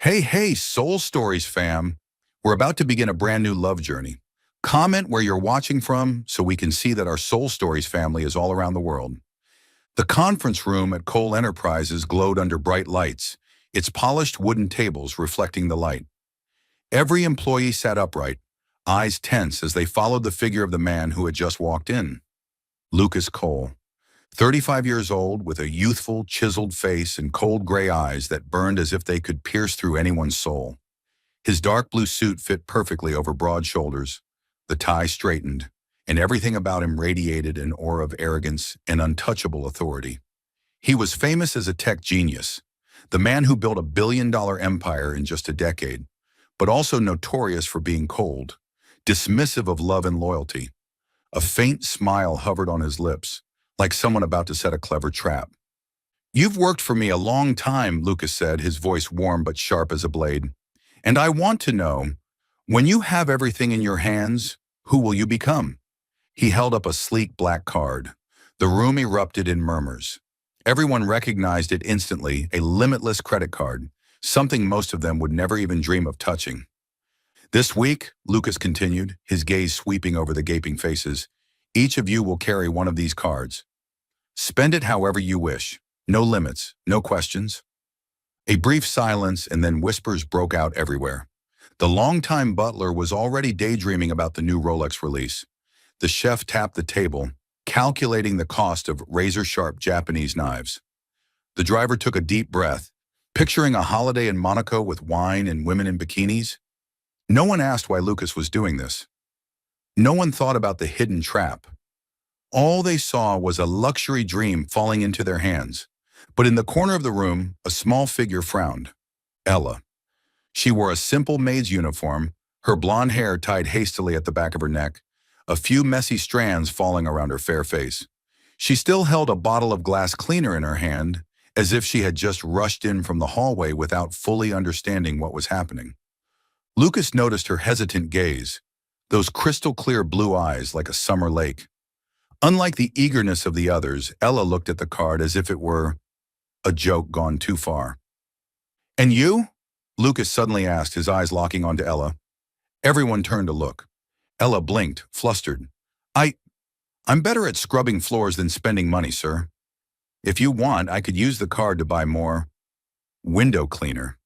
Hey, Soul Stories fam. We're about to begin a brand new love journey. Comment where you're watching from so we can see that our Soul Stories family is all around the world. The conference room at Cole Enterprises glowed under bright lights, its polished wooden tables reflecting the light. Every employee sat upright, eyes tense as they followed the figure of the man who had just walked in. Lucas Cole, 35 years old with a youthful, chiseled face and cold gray eyes that burned as if they could pierce through anyone's soul. His dark blue suit fit perfectly over broad shoulders, the tie straightened, and everything about him radiated an aura of arrogance and untouchable authority. He was famous as a tech genius, the man who built a billion-dollar empire in just a decade, but also notorious for being cold, dismissive of love and loyalty. A faint smile hovered on his lips, like someone about to set a clever trap. "You've worked for me a long time," Lucas said, his voice warm but sharp as a blade. "And I want to know, when you have everything in your hands, who will you become?" He held up a sleek black card. The room erupted in murmurs. Everyone recognized it instantly, a limitless credit card, something most of them would never even dream of touching. "This week," Lucas continued, his gaze sweeping over the gaping faces, "each of you will carry one of these cards. Spend it however you wish. No limits, no questions." A brief silence and then whispers broke out everywhere. The longtime butler was already daydreaming about the new Rolex release. The chef tapped the table, calculating the cost of razor-sharp Japanese knives. The driver took a deep breath, picturing a holiday in Monaco with wine and women in bikinis. No one asked why Lucas was doing this. No one thought about the hidden trap. All they saw was a luxury dream falling into their hands. But in the corner of the room, a small figure frowned. Ella. She wore a simple maid's uniform, her blonde hair tied hastily at the back of her neck, a few messy strands falling around her fair face. She still held a bottle of glass cleaner in her hand, as if she had just rushed in from the hallway without fully understanding what was happening. Lucas noticed her hesitant gaze, those crystal-clear blue eyes like a summer lake. Unlike the eagerness of the others, Ella looked at the card as if it were a joke gone too far. "And you?" Lucas suddenly asked, his eyes locking onto Ella. Everyone turned to look. Ella blinked, flustered. I'm better at scrubbing floors than spending money, sir. If you want, I could use the card to buy more window cleaner."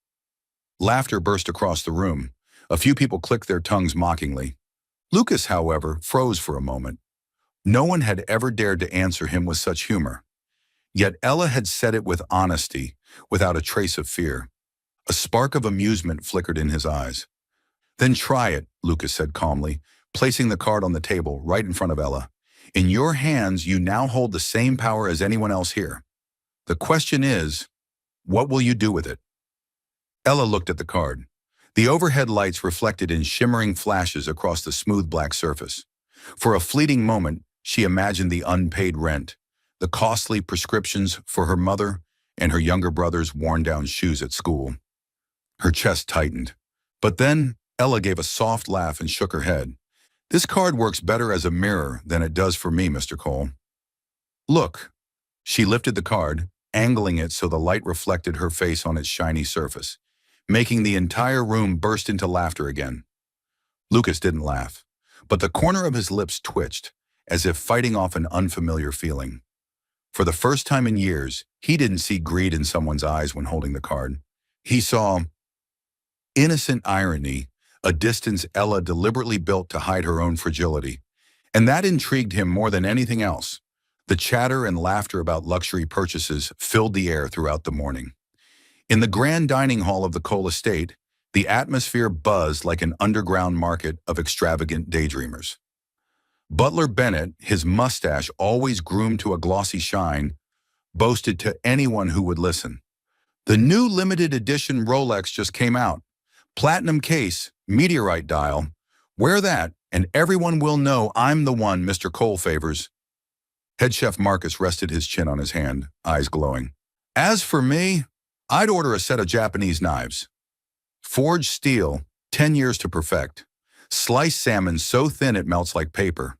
Laughter burst across the room. A few people clicked their tongues mockingly. Lucas, however, froze for a moment. No one had ever dared to answer him with such humor. Yet Ella had said it with honesty, without a trace of fear. A spark of amusement flickered in his eyes. "Then try it," Lucas said calmly, placing the card on the table right in front of Ella. "In your hands, you now hold the same power as anyone else here. The question is, what will you do with it?" Ella looked at the card. The overhead lights reflected in shimmering flashes across the smooth black surface. For a fleeting moment, she imagined the unpaid rent, the costly prescriptions for her mother, and her younger brother's worn-down shoes at school. Her chest tightened. But then, Ella gave a soft laugh and shook her head. "This card works better as a mirror than it does for me, Mr. Cole. Look." She lifted the card, angling it so the light reflected her face on its shiny surface, making the entire room burst into laughter again. Lucas didn't laugh, but the corner of his lips twitched, as if fighting off an unfamiliar feeling. For the first time in years, he didn't see greed in someone's eyes when holding the card. He saw innocent irony, a distance Ella deliberately built to hide her own fragility. And that intrigued him more than anything else. The chatter and laughter about luxury purchases filled the air throughout the morning. In the grand dining hall of the Cole estate, the atmosphere buzzed like an underground market of extravagant daydreamers. Butler Bennett, his mustache always groomed to a glossy shine, boasted to anyone who would listen. "The new limited edition Rolex just came out. Platinum case, meteorite dial. Wear that, and everyone will know I'm the one Mr. Cole favors." Head chef Marcus rested his chin on his hand, eyes glowing. "As for me, I'd order a set of Japanese knives. Forged steel, 10 years to perfect. Sliced salmon so thin it melts like paper.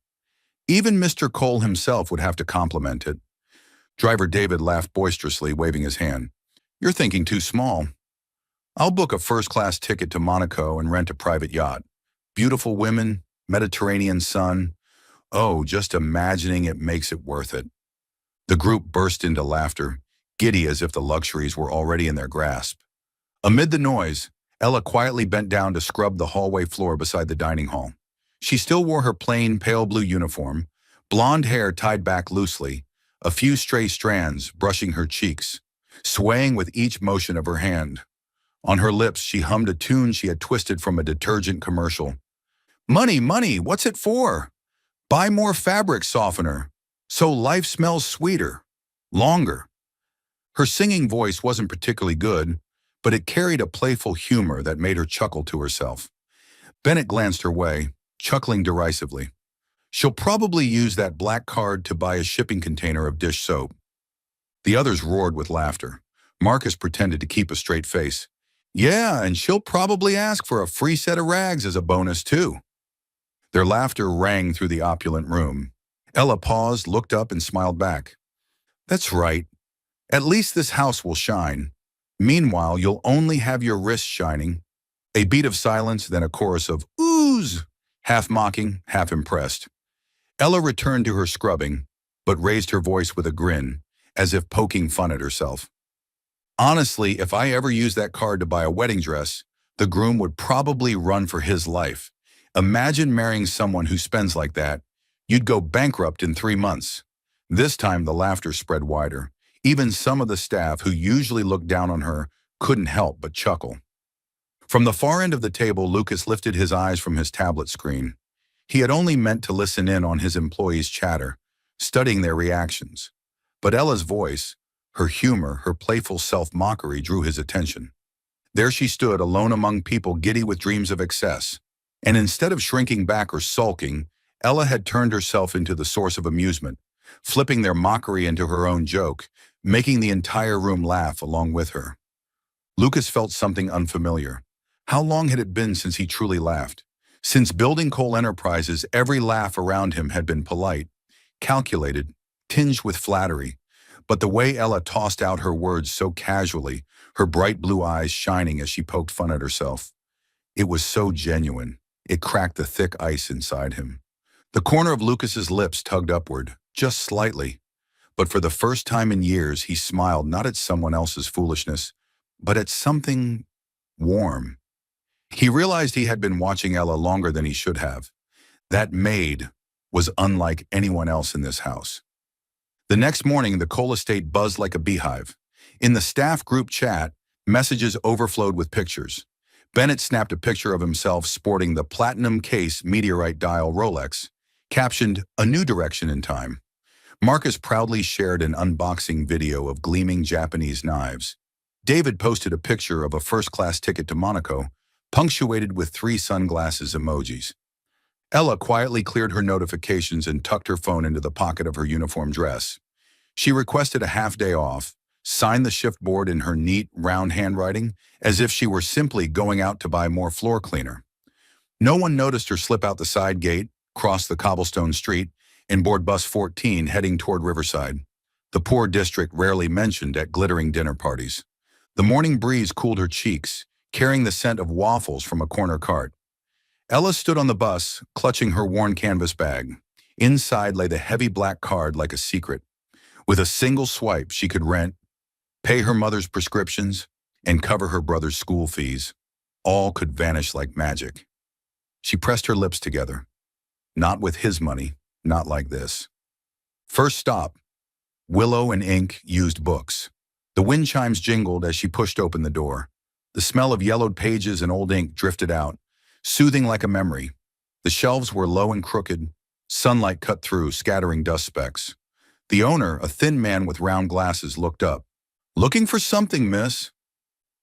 Even Mr. Cole himself would have to compliment it." Driver David laughed boisterously, waving his hand. "You're thinking too small." I'll book a first-class ticket to Monaco and rent a private yacht. Beautiful women, Mediterranean sun. Oh, just imagining it makes it worth it. The group burst into laughter, giddy as if the luxuries were already in their grasp. Amid the noise, Ella quietly bent down to scrub the hallway floor beside the dining hall. She still wore her plain pale blue uniform, blonde hair tied back loosely, a few stray strands brushing her cheeks, swaying with each motion of her hand. On her lips, she hummed a tune she had twisted from a detergent commercial. Money, money, what's it for? Buy more fabric softener, so life smells sweeter, longer. Her singing voice wasn't particularly good, but it carried a playful humor that made her chuckle to herself. Bennett glanced her way, chuckling derisively. She'll probably use that black card to buy a shipping container of dish soap. The others roared with laughter. Marcus pretended to keep a straight face. Yeah, and she'll probably ask for a free set of rags as a bonus, too. Their laughter rang through the opulent room. Ella paused, looked up, and smiled back. That's right. At least this house will shine. Meanwhile, you'll only have your wrists shining. A beat of silence, then a chorus of oohs, half mocking, half impressed. Ella returned to her scrubbing, but raised her voice with a grin, as if poking fun at herself. Honestly, if I ever used that card to buy a wedding dress, the groom would probably run for his life. Imagine marrying someone who spends like that. You'd go bankrupt in 3 months. This time the laughter spread wider. Even some of the staff who usually looked down on her couldn't help but chuckle. From the far end of the table, Lucas lifted his eyes from his tablet screen. He had only meant to listen in on his employees' chatter, studying their reactions. But Ella's voice, her humor, her playful self-mockery drew his attention. There she stood, alone among people giddy with dreams of excess. And instead of shrinking back or sulking, Ella had turned herself into the source of amusement, flipping their mockery into her own joke, making the entire room laugh along with her. Lucas felt something unfamiliar. How long had it been since he truly laughed? Since building Cole Enterprises, every laugh around him had been polite, calculated, tinged with flattery. But the way Ella tossed out her words so casually, her bright blue eyes shining as she poked fun at herself, it was so genuine. It cracked the thick ice inside him. The corner of Lucas's lips tugged upward, just slightly. But for the first time in years, he smiled not at someone else's foolishness, but at something warm. He realized he had been watching Ella longer than he should have. That maid was unlike anyone else in this house. The next morning, the Cole estate buzzed like a beehive. In the staff group chat, messages overflowed with pictures. Bennett snapped a picture of himself sporting the platinum case meteorite dial Rolex, captioned, "A new direction in time." Marcus proudly shared an unboxing video of gleaming Japanese knives. David posted a picture of a first-class ticket to Monaco, punctuated with 3 sunglasses emojis. Ella quietly cleared her notifications and tucked her phone into the pocket of her uniform dress. She requested a half-day off, signed the shift board in her neat, round handwriting, as if she were simply going out to buy more floor cleaner. No one noticed her slip out the side gate, cross the cobblestone street, and board bus 14 heading toward Riverside, the poor district rarely mentioned at glittering dinner parties. The morning breeze cooled her cheeks, carrying the scent of waffles from a corner cart. Ella stood on the bus, clutching her worn canvas bag. Inside lay the heavy black card like a secret. With a single swipe, she could rent, pay her mother's prescriptions, and cover her brother's school fees. All could vanish like magic. She pressed her lips together. Not with his money, not like this. First stop, Willow and Ink used books. The wind chimes jingled as she pushed open the door. The smell of yellowed pages and old ink drifted out, soothing like a memory. The shelves were low and crooked, sunlight cut through, scattering dust specks. The owner, a thin man with round glasses, looked up. "Looking for something, miss?"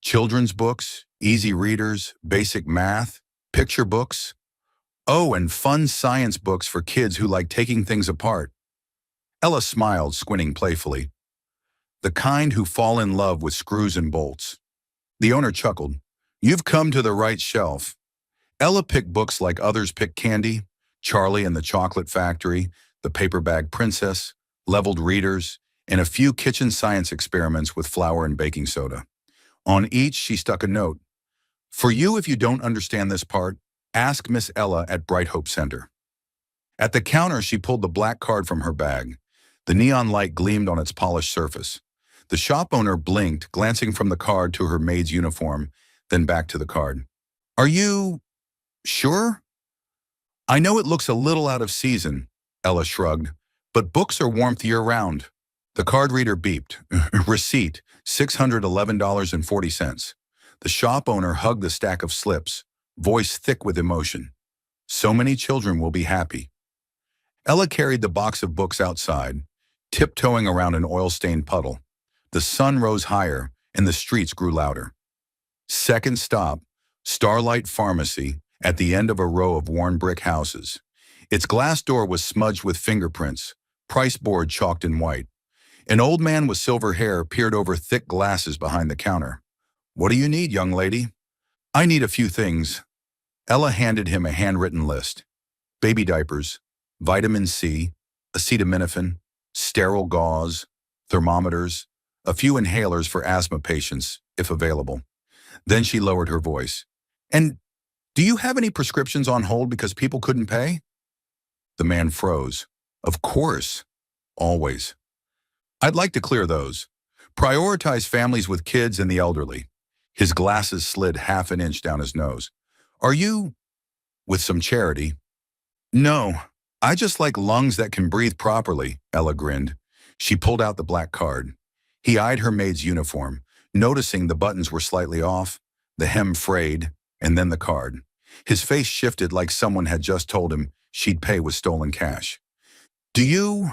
"Children's books, easy readers, basic math, picture books. Oh, and fun science books for kids who like taking things apart." Ella smiled, squinting playfully. "The kind who fall in love with screws and bolts." The owner chuckled. "You've come to the right shelf." Ella picked books like others picked candy, Charlie and the Chocolate Factory, The Paper Bag Princess, leveled readers, and a few kitchen science experiments with flour and baking soda. On each, she stuck a note. For you, if you don't understand this part, ask Miss Ella at Bright Hope Center. At the counter, she pulled the black card from her bag. The neon light gleamed on its polished surface. The shop owner blinked, glancing from the card to her maid's uniform, then back to the card. Are you sure? I know it looks a little out of season, Ella shrugged, but books are warmth year-round. The card reader beeped. Receipt, $611.40. The shop owner hugged the stack of slips, voice thick with emotion. So many children will be happy. Ella carried the box of books outside, tiptoeing around an oil-stained puddle. The sun rose higher, and the streets grew louder. Second stop, Starlight Pharmacy, at the end of a row of worn brick houses. Its glass door was smudged with fingerprints, price board chalked in white. An old man with silver hair peered over thick glasses behind the counter. What do you need, young lady? I need a few things. Ella handed him a handwritten list. Baby diapers, vitamin C, acetaminophen, sterile gauze, thermometers, a few inhalers for asthma patients, if available. Then she lowered her voice. And do you have any prescriptions on hold because people couldn't pay? The man froze. Of course. Always. I'd like to clear those. Prioritize families with kids and the elderly. His glasses slid half an inch down his nose. Are you with some charity? No, I just like lungs that can breathe properly, Ella grinned. She pulled out the black card. He eyed her maid's uniform, noticing the buttons were slightly off, the hem frayed, and then the card. His face shifted like someone had just told him she'd pay with stolen cash. Do you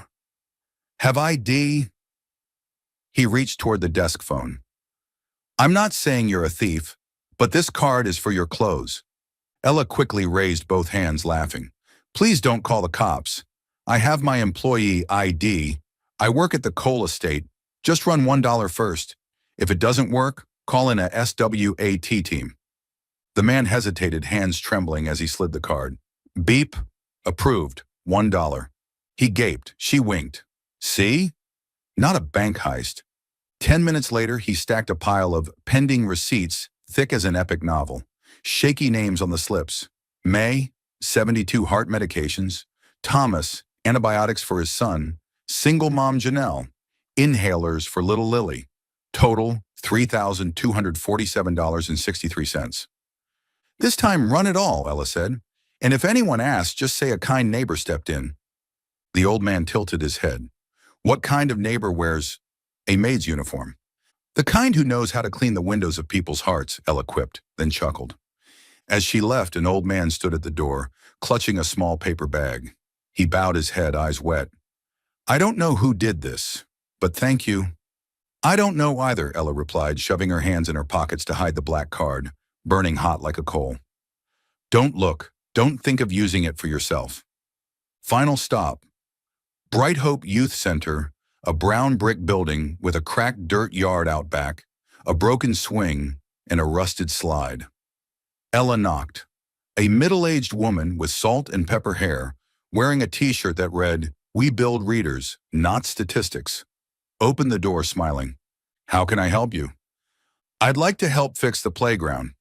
have ID? He reached toward the desk phone. I'm not saying you're a thief, but this card is for your clothes. Ella quickly raised both hands, laughing. Please don't call the cops. I have my employee ID. I work at the coal estate. Just run $1 first. If it doesn't work, call in a SWAT team. The man hesitated, hands trembling as he slid the card. Beep. Approved. $1. He gaped. She winked. See? Not a bank heist. 10 minutes later, he stacked a pile of pending receipts thick as an epic novel. Shaky names on the slips. May, 72 heart medications. Thomas, antibiotics for his son. Single mom Janelle, inhalers for little Lily. Total, $3,247.63. This time, run it all, Ella said. And if anyone asks, just say a kind neighbor stepped in. The old man tilted his head. What kind of neighbor wears a maid's uniform? The kind who knows how to clean the windows of people's hearts, Ella quipped, then chuckled. As she left, an old man stood at the door, clutching a small paper bag. He bowed his head, eyes wet. I don't know who did this, but thank you. I don't know either, Ella replied, shoving her hands in her pockets to hide the black card, burning hot like a coal. Don't look. Don't think of using it for yourself. Final stop. Bright Hope Youth Center, a brown brick building with a cracked dirt yard out back, a broken swing, and a rusted slide. Ella knocked. A middle-aged woman with salt and pepper hair, wearing a t-shirt that read, We build readers, not statistics, opened the door smiling. How can I help you? I'd like to help fix the playground.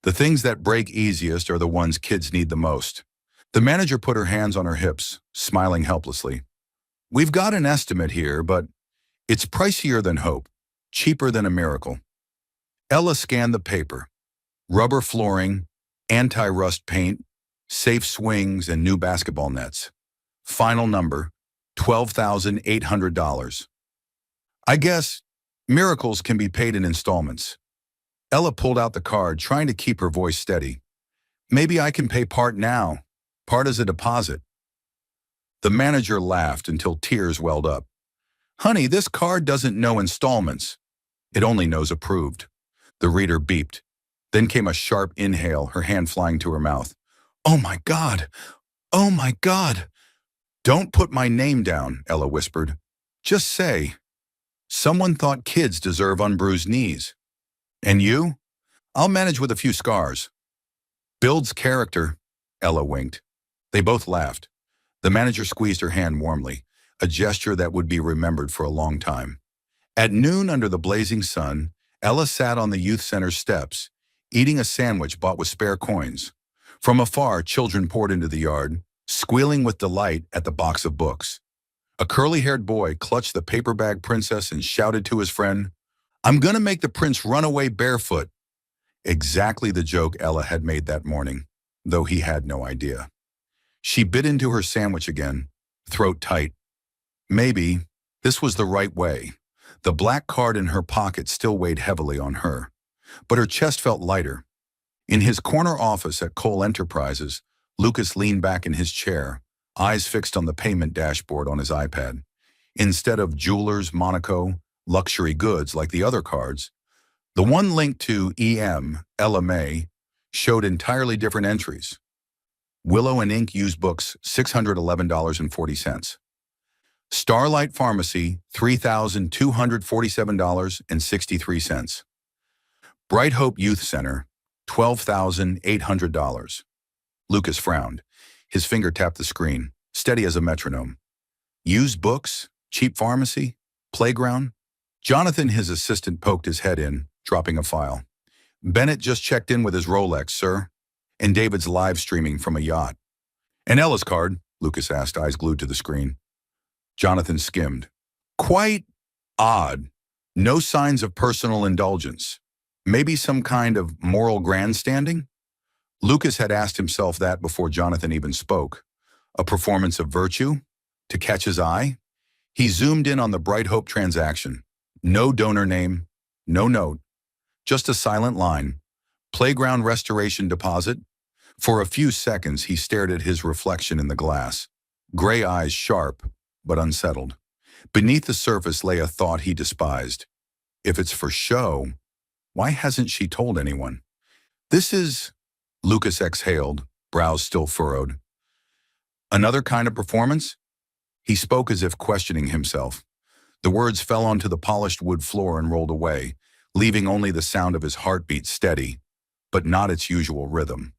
The things that break easiest are the ones kids need the most. The manager put her hands on her hips, smiling helplessly. We've got an estimate here, but it's pricier than hope, cheaper than a miracle. Ella scanned the paper. Rubber flooring, anti-rust paint, safe swings, and new basketball nets. Final number, $12,800. I guess miracles can be paid in installments. Ella pulled out the card, trying to keep her voice steady. Maybe I can pay part now, part as a deposit. The manager laughed until tears welled up. Honey, this card doesn't know installments. It only knows approved. The reader beeped. Then came a sharp inhale, her hand flying to her mouth. Oh my God! Oh my God! Don't put my name down, Ella whispered. Just say, someone thought kids deserve unbruised knees. And you? I'll manage with a few scars. Builds character, Ella winked. They both laughed. The manager squeezed her hand warmly, a gesture that would be remembered for a long time. At noon under the blazing sun, Ella sat on the youth center steps, eating a sandwich bought with spare coins. From afar, children poured into the yard, squealing with delight at the box of books. A curly-haired boy clutched the paper bag princess and shouted to his friend, "I'm gonna make the prince run away barefoot." Exactly the joke Ella had made that morning, though he had no idea. She bit into her sandwich again, throat tight. Maybe this was the right way. The black card in her pocket still weighed heavily on her, but her chest felt lighter. In his corner office at Cole Enterprises, Lucas leaned back in his chair, eyes fixed on the payment dashboard on his iPad. Instead of jewelers, Monaco, luxury goods like the other cards, the one linked to Ella May showed entirely different entries. Willow and Ink used books, $611.40. Starlight Pharmacy, $3,247.63. Bright Hope Youth Center, $12,800. Lucas frowned. His finger tapped the screen, steady as a metronome. Used books, cheap pharmacy, playground. Jonathan, his assistant, poked his head in, dropping a file. Bennett just checked in with his Rolex, sir. And David's live streaming from a yacht. And Ella's card? Lucas asked, eyes glued to the screen. Jonathan skimmed. Quite odd. No signs of personal indulgence. Maybe some kind of moral grandstanding? Lucas had asked himself that before Jonathan even spoke. A performance of virtue? To catch his eye? He zoomed in on the Bright Hope transaction. No donor name, no note, just a silent line. Playground restoration deposit? For a few seconds, he stared at his reflection in the glass. Gray eyes sharp, but unsettled. Beneath the surface lay a thought he despised. If it's for show, why hasn't she told anyone? This is... Lucas exhaled, brows still furrowed. Another kind of performance? He spoke as if questioning himself. The words fell onto the polished wood floor and rolled away, leaving only the sound of his heartbeat steady, but not its usual rhythm.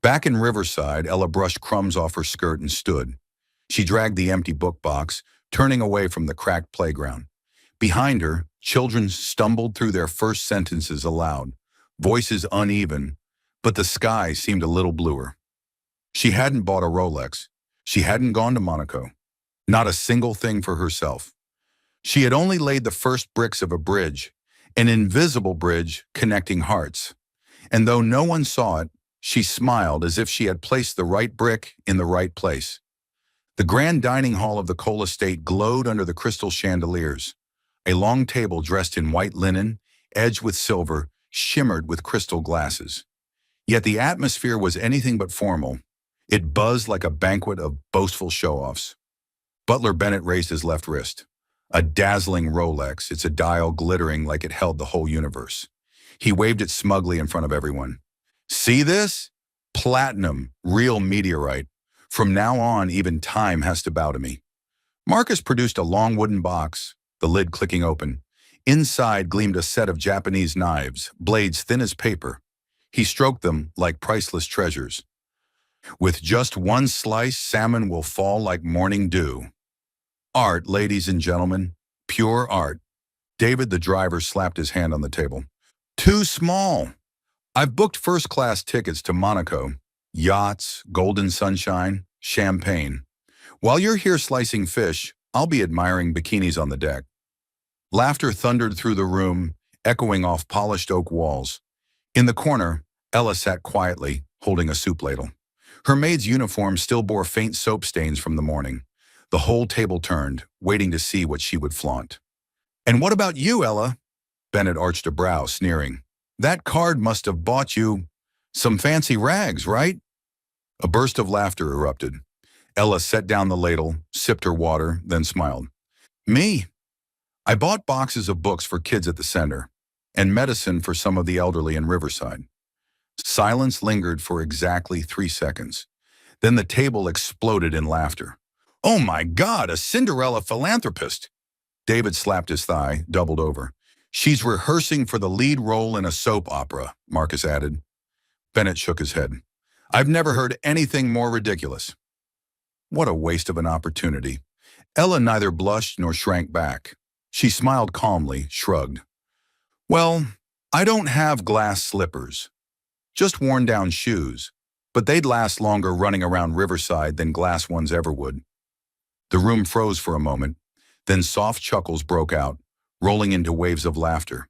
Back in Riverside, Ella brushed crumbs off her skirt and stood. She dragged the empty book box, turning away from the cracked playground. Behind her, children stumbled through their first sentences aloud, voices uneven, but the sky seemed a little bluer. She hadn't bought a Rolex. She hadn't gone to Monaco. Not a single thing for herself. She had only laid the first bricks of a bridge, an invisible bridge connecting hearts. And though no one saw it, she smiled as if she had placed the right brick in the right place. The grand dining hall of the Cole estate glowed under the crystal chandeliers. A long table dressed in white linen, edged with silver, shimmered with crystal glasses. Yet the atmosphere was anything but formal. It buzzed like a banquet of boastful show-offs. Butler Bennett raised his left wrist. A dazzling Rolex, its dial glittering like it held the whole universe. He waved it smugly in front of everyone. See this? Platinum, real meteorite. From now on, even time has to bow to me. Marcus produced a long wooden box, the lid clicking open. Inside gleamed a set of Japanese knives, blades thin as paper. He stroked them like priceless treasures. With just one slice, salmon will fall like morning dew. Art, ladies and gentlemen, pure art. David, the driver, slapped his hand on the table. Too small. I've booked first-class tickets to Monaco. Yachts, golden sunshine, champagne. While you're here slicing fish, I'll be admiring bikinis on the deck. Laughter thundered through the room, echoing off polished oak walls. In the corner, Ella sat quietly, holding a soup ladle. Her maid's uniform still bore faint soap stains from the morning. The whole table turned, waiting to see what she would flaunt. And what about you, Ella? Bennett arched a brow, sneering. That card must have bought you some fancy rags, right? A burst of laughter erupted. Ella set down the ladle, sipped her water, then smiled. Me? I bought boxes of books for kids at the center, and medicine for some of the elderly in Riverside. Silence lingered for exactly 3 seconds. Then the table exploded in laughter. Oh my God, a Cinderella philanthropist! David slapped his thigh, doubled over. She's rehearsing for the lead role in a soap opera, Marcus added. Bennett shook his head. I've never heard anything more ridiculous. What a waste of an opportunity. Ella neither blushed nor shrank back. She smiled calmly, shrugged. Well, I don't have glass slippers, just worn-down shoes, but they'd last longer running around Riverside than glass ones ever would. The room froze for a moment, then soft chuckles broke out, rolling into waves of laughter.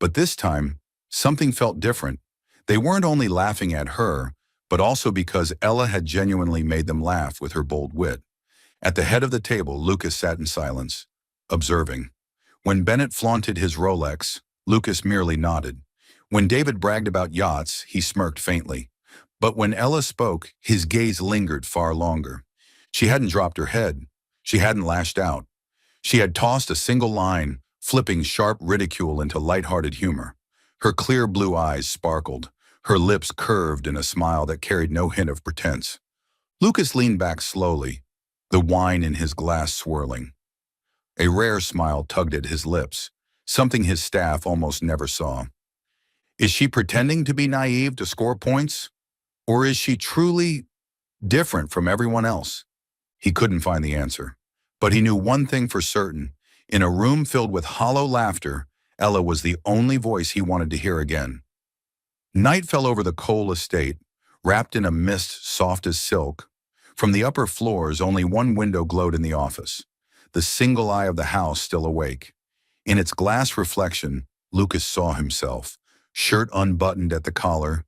But this time, something felt different. They weren't only laughing at her, but also because Ella had genuinely made them laugh with her bold wit. At the head of the table, Lucas sat in silence, observing. When Bennett flaunted his Rolex, Lucas merely nodded. When David bragged about yachts, he smirked faintly. But when Ella spoke, his gaze lingered far longer. She hadn't dropped her head. She hadn't lashed out. She had tossed a single line, flipping sharp ridicule into light-hearted humor. Her clear blue eyes sparkled, her lips curved in a smile that carried no hint of pretense. Lucas leaned back slowly, the wine in his glass swirling. A rare smile tugged at his lips, something his staff almost never saw. Is she pretending to be naive to score points? Or is she truly different from everyone else? He couldn't find the answer. But he knew one thing for certain. In a room filled with hollow laughter, Ella was the only voice he wanted to hear again. Night fell over the Cole estate, wrapped in a mist soft as silk. From the upper floors, only one window glowed in the office, the single eye of the house still awake. In its glass reflection, Lucas saw himself, shirt unbuttoned at the collar,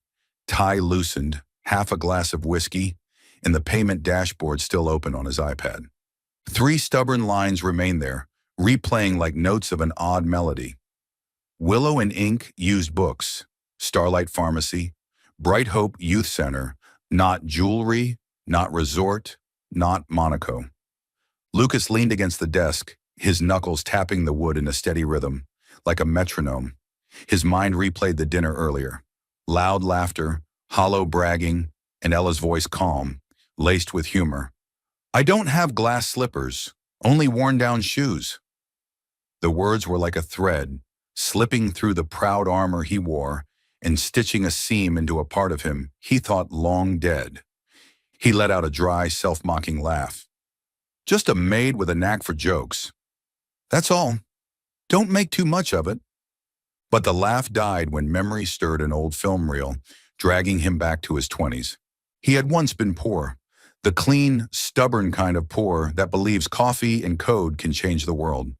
tie loosened, half a glass of whiskey, and the payment dashboard still open on his iPad. 3 stubborn lines remained there, replaying like notes of an odd melody. Willow and Ink used books, Starlight Pharmacy, Bright Hope Youth Center, not jewelry, not resort, not Monaco. Lucas leaned against the desk, his knuckles tapping the wood in a steady rhythm, like a metronome. His mind replayed the dinner earlier. Loud laughter, hollow bragging, and Ella's voice calm, laced with humor. I don't have glass slippers, only worn-down shoes. The words were like a thread, slipping through the proud armor he wore and stitching a seam into a part of him he thought long dead. He let out a dry, self-mocking laugh. Just a maid with a knack for jokes. That's all. Don't make too much of it. But the laugh died when memory stirred an old film reel, dragging him back to his 20s. He had once been poor, the clean, stubborn kind of poor that believes coffee and code can change the world.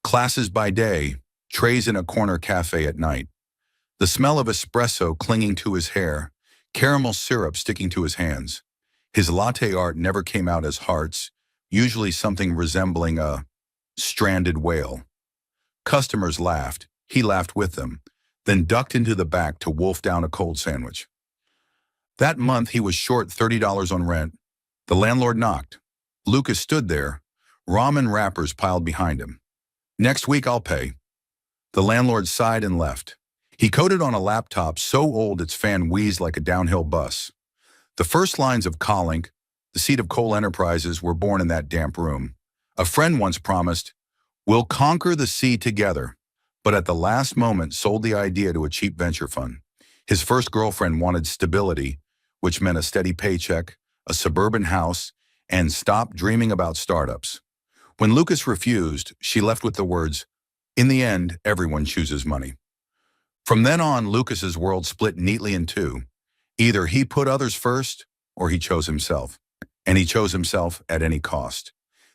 Classes by day, trays in a corner cafe at night. The smell of espresso clinging to his hair, caramel syrup sticking to his hands. His latte art never came out as hearts, usually something resembling a stranded whale. Customers laughed. He laughed with them, then ducked into the back to wolf down a cold sandwich. That month he was short $30 on rent. The landlord knocked. Lucas stood there, ramen wrappers piled behind him. Next week I'll pay. The landlord sighed and left. He coded on a laptop so old its fan wheezed like a downhill bus. The first lines of Collink, the seat of Cole Enterprises, were born in that damp room. A friend once promised, "We'll conquer the sea together," but at the last moment sold the idea to a cheap venture fund. His first girlfriend wanted stability, which meant a steady paycheck, a suburban house, and stop dreaming about startups. When Lucas refused, she left with the words, "In the end, everyone chooses money." From then on, Lucas's world split neatly in two. Either he put others first, or he chose himself. And he chose himself at any cost.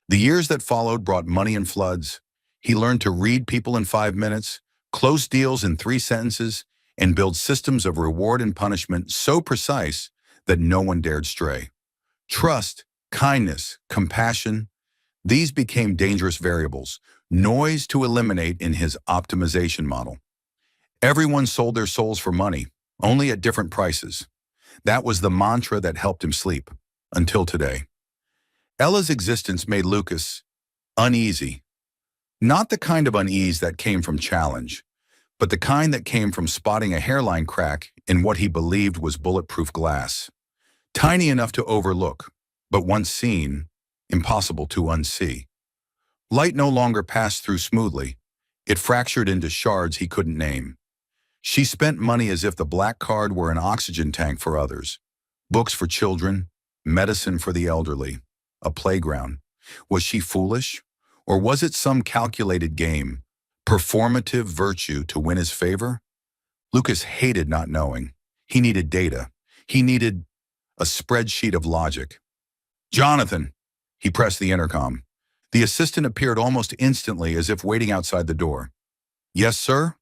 The years that followed brought money in floods. He learned to read people in 5 minutes, close deals in 3 sentences, and build systems of reward and punishment so precise that no one dared stray. Trust, kindness, compassion, these became dangerous variables, noise to eliminate in his optimization model. Everyone sold their souls for money, only at different prices. That was the mantra that helped him sleep, until today. Ella's existence made Lucas uneasy. Not the kind of unease that came from challenge, but the kind that came from spotting a hairline crack in what he believed was bulletproof glass. Tiny enough to overlook, but once seen, impossible to unsee. Light no longer passed through smoothly. It fractured into shards he couldn't name. She spent money as if the black card were an oxygen tank for others. Books for children, medicine for the elderly, a playground. Was she foolish? Or was it some calculated game, Performative virtue to win his favor? Lucas hated not knowing. He needed data. He needed a spreadsheet of logic. Jonathan! He pressed the intercom. The assistant appeared almost instantly, as if waiting outside the door. Yes, sir?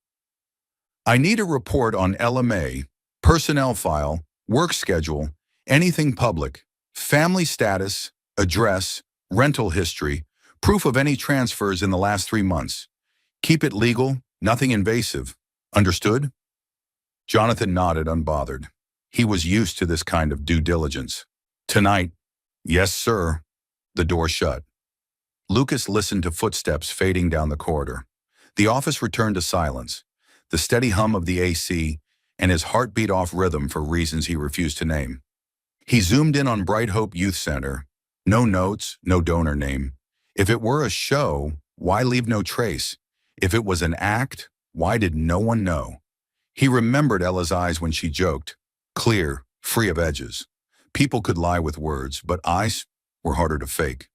I need a report on Ella May, personnel file, work schedule, anything public, family status, address, rental history, proof of any transfers in the last 3 months. Keep it legal, nothing invasive. Understood? Jonathan nodded, unbothered. He was used to this kind of due diligence. Tonight, yes, sir. The door shut. Lucas listened to footsteps fading down the corridor. The office returned to silence, the steady hum of the AC, and his heart beat off rhythm for reasons he refused to name. He zoomed in on Bright Hope Youth Center. No notes, no donor name. If it were a show, why leave no trace? If it was an act, why did no one know? He remembered Ella's eyes when she joked, clear, free of edges. People could lie with words, but eyes were harder to fake.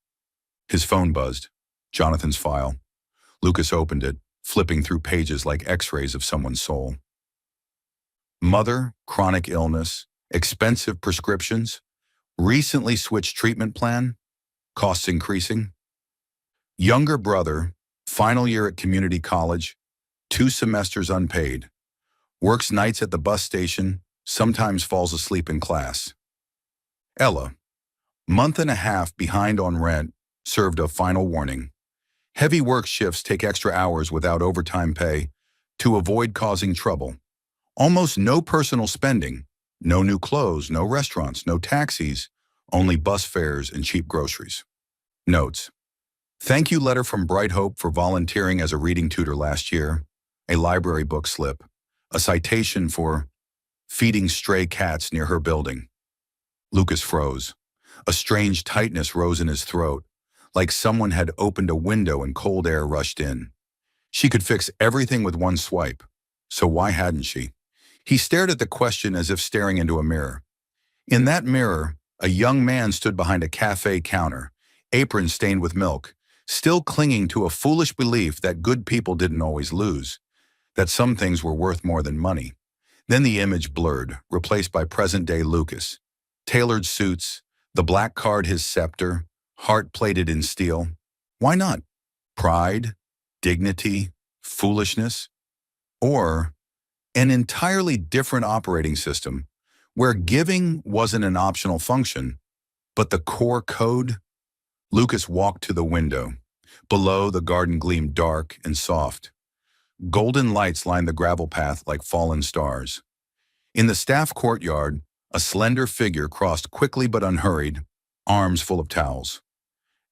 His phone buzzed. Jonathan's file. Lucas opened it, flipping through pages like x-rays of someone's soul. Mother, chronic illness, expensive prescriptions, recently switched treatment plan, costs increasing. Younger brother, final year at community college, 2 semesters unpaid. Works nights at the bus station, sometimes falls asleep in class. Ella, month and a half behind on rent, served a final warning. Heavy work shifts take extra hours without overtime pay to avoid causing trouble. Almost no personal spending, no new clothes, no restaurants, no taxis, only bus fares and cheap groceries. Notes. Thank you letter from Bright Hope for volunteering as a reading tutor last year, a library book slip, a citation for feeding stray cats near her building. Lucas froze. A strange tightness rose in his throat, like someone had opened a window and cold air rushed in. She could fix everything with one swipe, so why hadn't she? He stared at the question as if staring into a mirror. In that mirror, a young man stood behind a cafe counter, apron stained with milk, still clinging to a foolish belief that good people didn't always lose, that some things were worth more than money. Then the image blurred, replaced by present-day Lucas. Tailored suits, the black card his scepter, heart plated in steel. Why not? Pride, dignity, foolishness, or an entirely different operating system where giving wasn't an optional function, but the core code? Lucas walked to the window. Below, the garden gleamed dark and soft. Golden lights lined the gravel path like fallen stars. In the staff courtyard, a slender figure crossed quickly but unhurried, arms full of towels.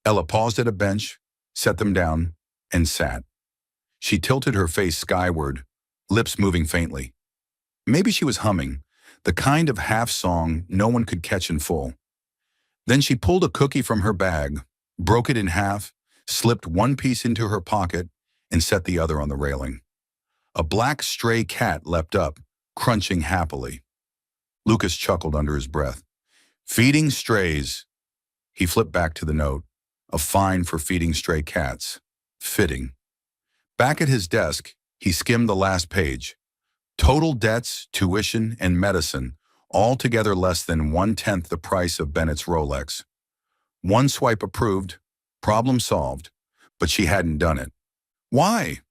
Ella paused at a bench, set them down, and sat. She tilted her face skyward, lips moving faintly. Maybe she was humming, the kind of half-song no one could catch in full. Then she pulled a cookie from her bag, broke it in half, slipped one piece into her pocket, and set the other on the railing. A black stray cat leapt up, crunching happily. Lucas chuckled under his breath. Feeding strays. He flipped back to the note. A fine for feeding stray cats. Fitting. Back at his desk, he skimmed the last page. Total debts, tuition, and medicine, all together less than 1/10 the price of Bennett's Rolex. One swipe approved, problem solved, but she hadn't done it. Why?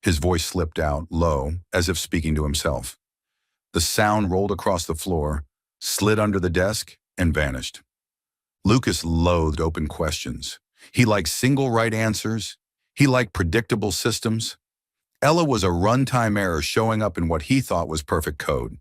His voice slipped out, low, as if speaking to himself. The sound rolled across the floor, slid under the desk, and vanished. Lucas loathed open questions. He liked single right answers. He liked predictable systems. Ella was a runtime error showing up in what he thought was perfect code.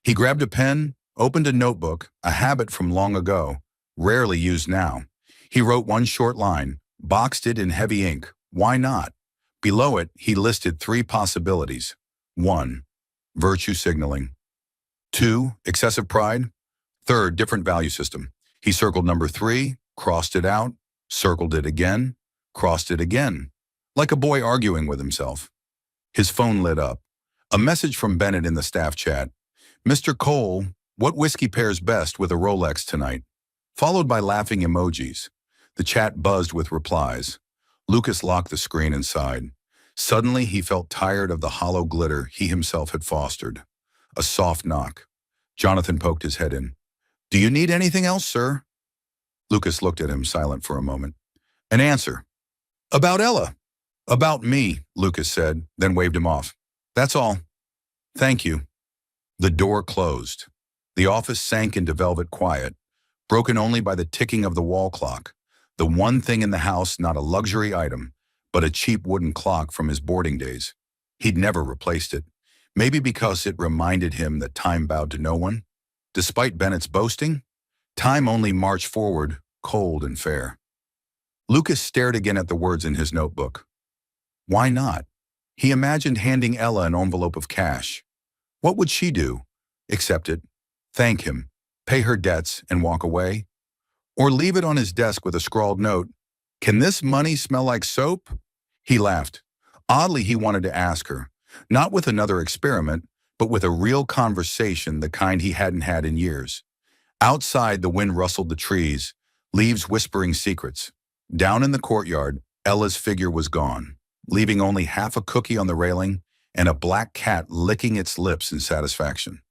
He grabbed a pen, opened a notebook, a habit from long ago, rarely used now. He wrote one short line, boxed it in heavy ink. Why not? Below it, he listed 3 possibilities. 1. Virtue signaling. 2. Excessive pride. 3rd, different value system. He circled number 3, crossed it out, circled it again, crossed it again, like a boy arguing with himself. His phone lit up. A message from Bennett in the staff chat. Mr. Cole, what whiskey pairs best with a Rolex tonight? Followed by laughing emojis. The chat buzzed with replies. Lucas locked the screen and sighed. Suddenly, he felt tired of the hollow glitter he himself had fostered. A soft knock. Jonathan poked his head in. Do you need anything else, sir? Lucas looked at him, silent for a moment. An answer. About Ella. About me, Lucas said, then waved him off. That's all. Thank you. The door closed. The office sank into velvet quiet, broken only by the ticking of the wall clock, the one thing in the house not a luxury item, but a cheap wooden clock from his boarding days. He'd never replaced it, maybe because it reminded him that time bowed to no one. Despite Bennett's boasting, time only marched forward, cold and fair. Lucas stared again at the words in his notebook. Why not? He imagined handing Ella an envelope of cash. What would she do? Accept it, thank him, pay her debts, and walk away? Or leave it on his desk with a scrawled note, Can this money smell like soap? He laughed. Oddly, he wanted to ask her, not with another experiment, but with a real conversation, the kind he hadn't had in years. Outside, the wind rustled the trees, leaves whispering secrets. Down in the courtyard, Ella's figure was gone, leaving only half a cookie on the railing and a black cat licking its lips in satisfaction.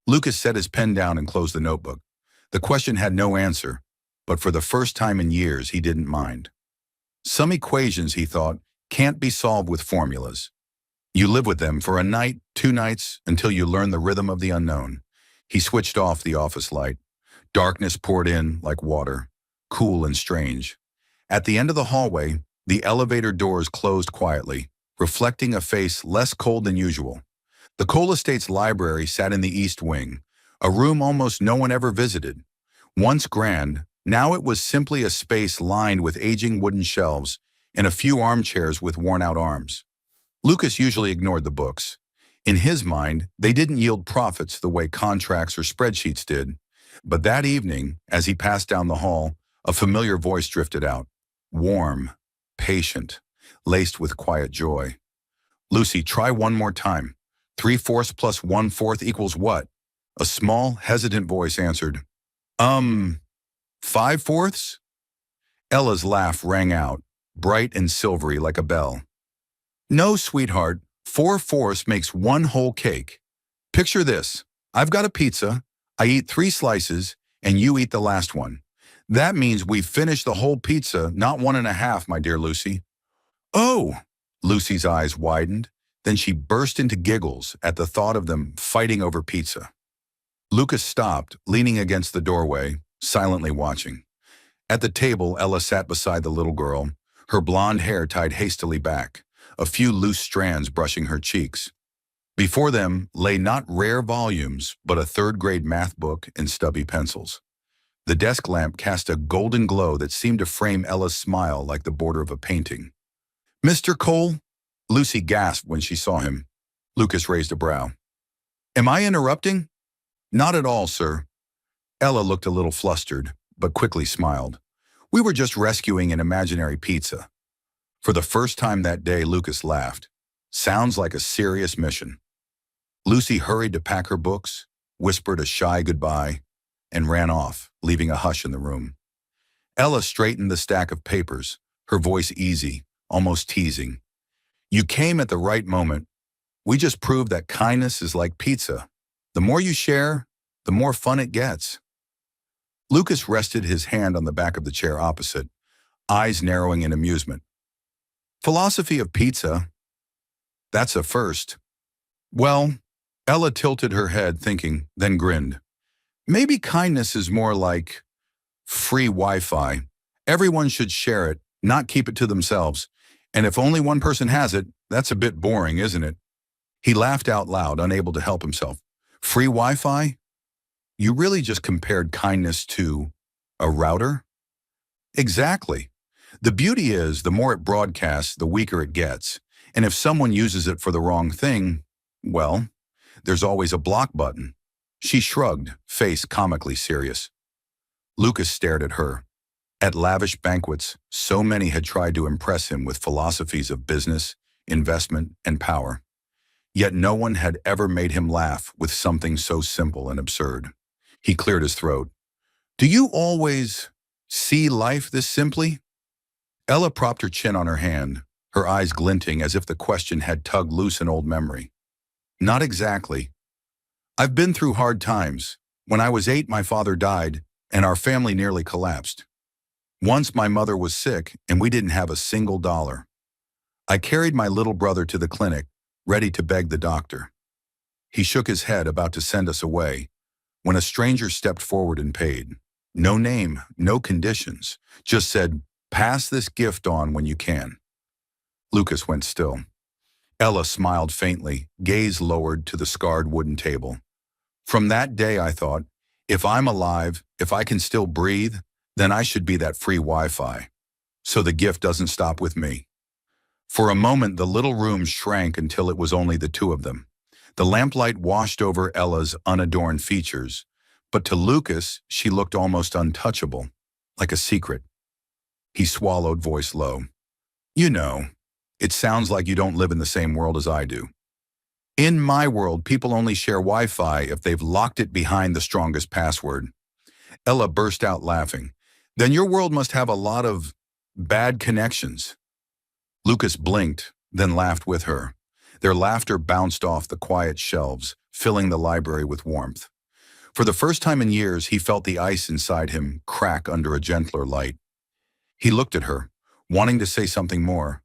Lucas set his pen down and closed the notebook. The question had no answer, but for the first time in years, he didn't mind. Some equations, he thought, can't be solved with formulas. You live with them for a night, 2 nights, until you learn the rhythm of the unknown. He switched off the office light. Darkness poured in like water, cool and strange. At the end of the hallway, the elevator doors closed quietly, reflecting a face less cold than usual. The Cole Estates library sat in the east wing, a room almost no one ever visited. Once grand, now it was simply a space lined with aging wooden shelves and a few armchairs with worn-out arms. Lucas usually ignored the books. In his mind, they didn't yield profits the way contracts or spreadsheets did. But that evening, as he passed down the hall, a familiar voice drifted out. Warm, patient, laced with quiet joy. Lucy, try one more time. 3/4 plus 1/4 equals what? A small, hesitant voice answered. 5/4? Ella's laugh rang out, bright and silvery like a bell. No, sweetheart, 4/4 makes one whole cake. Picture this. I've got a pizza, I eat 3 slices, and you eat the last one. That means we've finished the whole pizza, not 1.5, my dear Lucy. Oh! Lucy's eyes widened, then she burst into giggles at the thought of them fighting over pizza. Lucas stopped, leaning against the doorway, silently watching. At the table, Ella sat beside the little girl, her blonde hair tied hastily back, a few loose strands brushing her cheeks. Before them lay not rare volumes, but a 3rd-grade math book and stubby pencils. The desk lamp cast a golden glow that seemed to frame Ella's smile like the border of a painting. Mr. Cole? Lucy gasped when she saw him. Lucas raised a brow. Am I interrupting? Not at all, sir. Ella looked a little flustered, but quickly smiled. We were just rescuing an imaginary pizza. For the first time that day, Lucas laughed. Sounds like a serious mission. Lucy hurried to pack her books, whispered a shy goodbye, and ran off, leaving a hush in the room. Ella straightened the stack of papers, her voice easy, almost teasing. You came at the right moment. We just proved that kindness is like pizza. The more you share, the more fun it gets. Lucas rested his hand on the back of the chair opposite, eyes narrowing in amusement. Philosophy of pizza? That's a first. Well, Ella tilted her head, thinking, then grinned. Maybe kindness is more like free Wi-Fi. Everyone should share it, not keep it to themselves. And if only one person has it, that's a bit boring, isn't it? He laughed out loud, unable to help himself. Free Wi-Fi? You really just compared kindness to a router? Exactly. The beauty is, the more it broadcasts, the weaker it gets. And if someone uses it for the wrong thing, well, there's always a block button. She shrugged, face comically serious. Lucas stared at her. At lavish banquets, so many had tried to impress him with philosophies of business, investment, and power. Yet no one had ever made him laugh with something so simple and absurd. He cleared his throat. Do you always see life this simply? Ella propped her chin on her hand, her eyes glinting as if the question had tugged loose an old memory. Not exactly. I've been through hard times. When I was 8, my father died, and our family nearly collapsed. Once my mother was sick, and we didn't have a single dollar. I carried my little brother to the clinic, ready to beg the doctor. He shook his head, about to send us away, when a stranger stepped forward and paid. No name, no conditions, just said, "Pass this gift on when you can." Lucas went still. Ella smiled faintly, gaze lowered to the scarred wooden table. From that day, I thought, if I'm alive, if I can still breathe, then I should be that free Wi-Fi. So the gift doesn't stop with me. For a moment, the little room shrank until it was only the two of them. The lamplight washed over Ella's unadorned features, but to Lucas, she looked almost untouchable, like a secret. He swallowed, voice low. You know, it sounds like you don't live in the same world as I do. In my world, people only share Wi-Fi if they've locked it behind the strongest password. Ella burst out laughing. Then your world must have a lot of bad connections. Lucas blinked, then laughed with her. Their laughter bounced off the quiet shelves, filling the library with warmth. For the first time in years, he felt the ice inside him crack under a gentler light. He looked at her, wanting to say something more,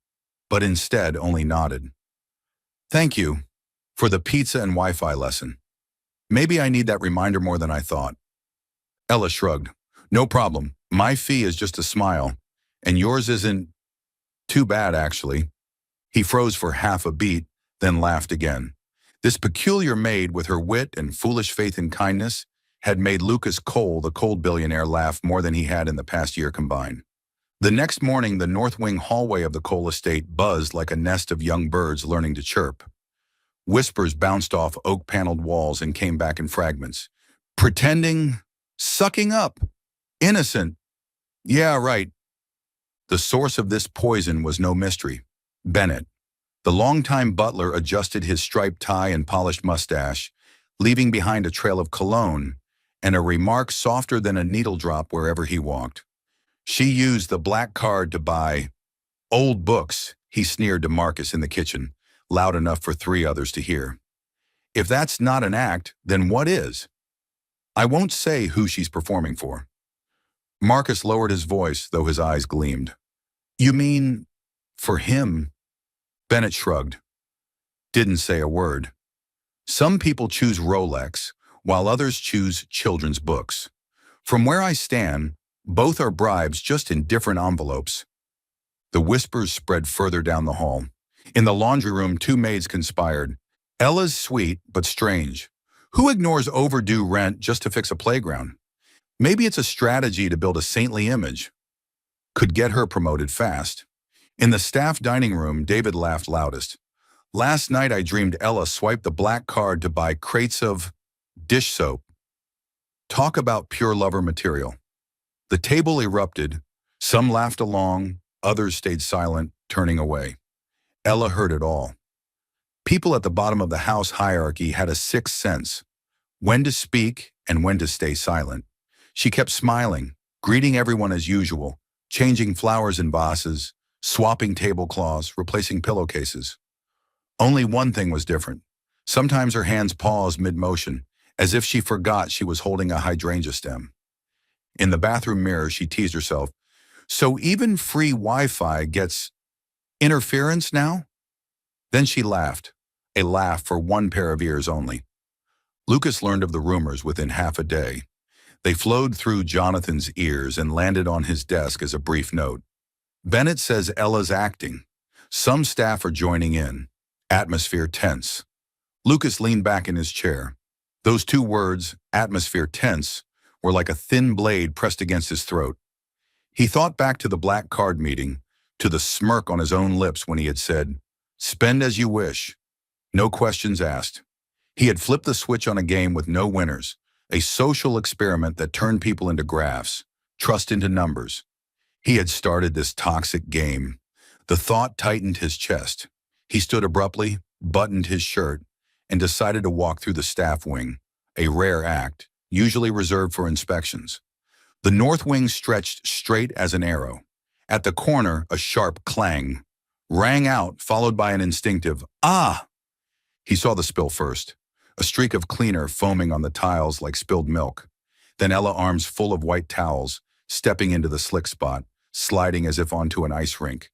but instead only nodded. Thank you for the pizza and Wi-Fi lesson. Maybe I need that reminder more than I thought. Ella shrugged. No problem. My fee is just a smile, and yours isn't too bad, actually. He froze for half a beat, then laughed again. This peculiar maid, with her wit and foolish faith in kindness, had made Lucas Cole, the cold billionaire, laugh more than he had in the past year combined. The next morning, the north wing hallway of the Cole estate buzzed like a nest of young birds learning to chirp. Whispers bounced off oak-paneled walls and came back in fragments. Pretending, sucking up, innocent. Yeah, right. The source of this poison was no mystery. Bennett. The longtime butler adjusted his striped tie and polished mustache, leaving behind a trail of cologne and a remark softer than a needle drop wherever he walked. She used the black card to buy old books, he sneered to Marcus in the kitchen, loud enough for 3 others to hear. If that's not an act, then what is? I won't say who she's performing for. Marcus lowered his voice, though his eyes gleamed. You mean, for him? Bennett shrugged. Didn't say a word. Some people choose Rolex, while others choose children's books. From where I stand, both are bribes, just in different envelopes. The whispers spread further down the hall. In the laundry room, 2 maids conspired. Ella's sweet, but strange. Who ignores overdue rent just to fix a playground? Maybe it's a strategy to build a saintly image. Could get her promoted fast. In the staff dining room, David laughed loudest. Last night I dreamed Ella swiped the black card to buy crates of dish soap. Talk about pure lover material. The table erupted. Some laughed along, others stayed silent, turning away. Ella heard it all. People at the bottom of the house hierarchy had a 6th sense, when to speak and when to stay silent. She kept smiling, greeting everyone as usual, changing flowers in vases, swapping tablecloths, replacing pillowcases. Only one thing was different. Sometimes her hands paused mid-motion, as if she forgot she was holding a hydrangea stem. In the bathroom mirror, she teased herself. So even free Wi-Fi gets interference now? Then she laughed, a laugh for one pair of ears only. Lucas learned of the rumors within half a day. They flowed through Jonathan's ears and landed on his desk as a brief note. Bennett says Ella's acting. Some staff are joining in. Atmosphere tense. Lucas leaned back in his chair. Those 2 words, atmosphere tense, were like a thin blade pressed against his throat. He thought back to the black card meeting, to the smirk on his own lips when he had said, "Spend as you wish. No questions asked." He had flipped the switch on a game with no winners, a social experiment that turned people into graphs, trust into numbers. He had started this toxic game. The thought tightened his chest. He stood abruptly, buttoned his shirt, and decided to walk through the staff wing, a rare act, usually reserved for inspections. The north wing stretched straight as an arrow. At the corner, a sharp clang. rang out, followed by an instinctive, "Ah!" He saw the spill first, a streak of cleaner foaming on the tiles like spilled milk. Then Ella, arms full of white towels, stepping into the slick spot, sliding as if onto an ice rink.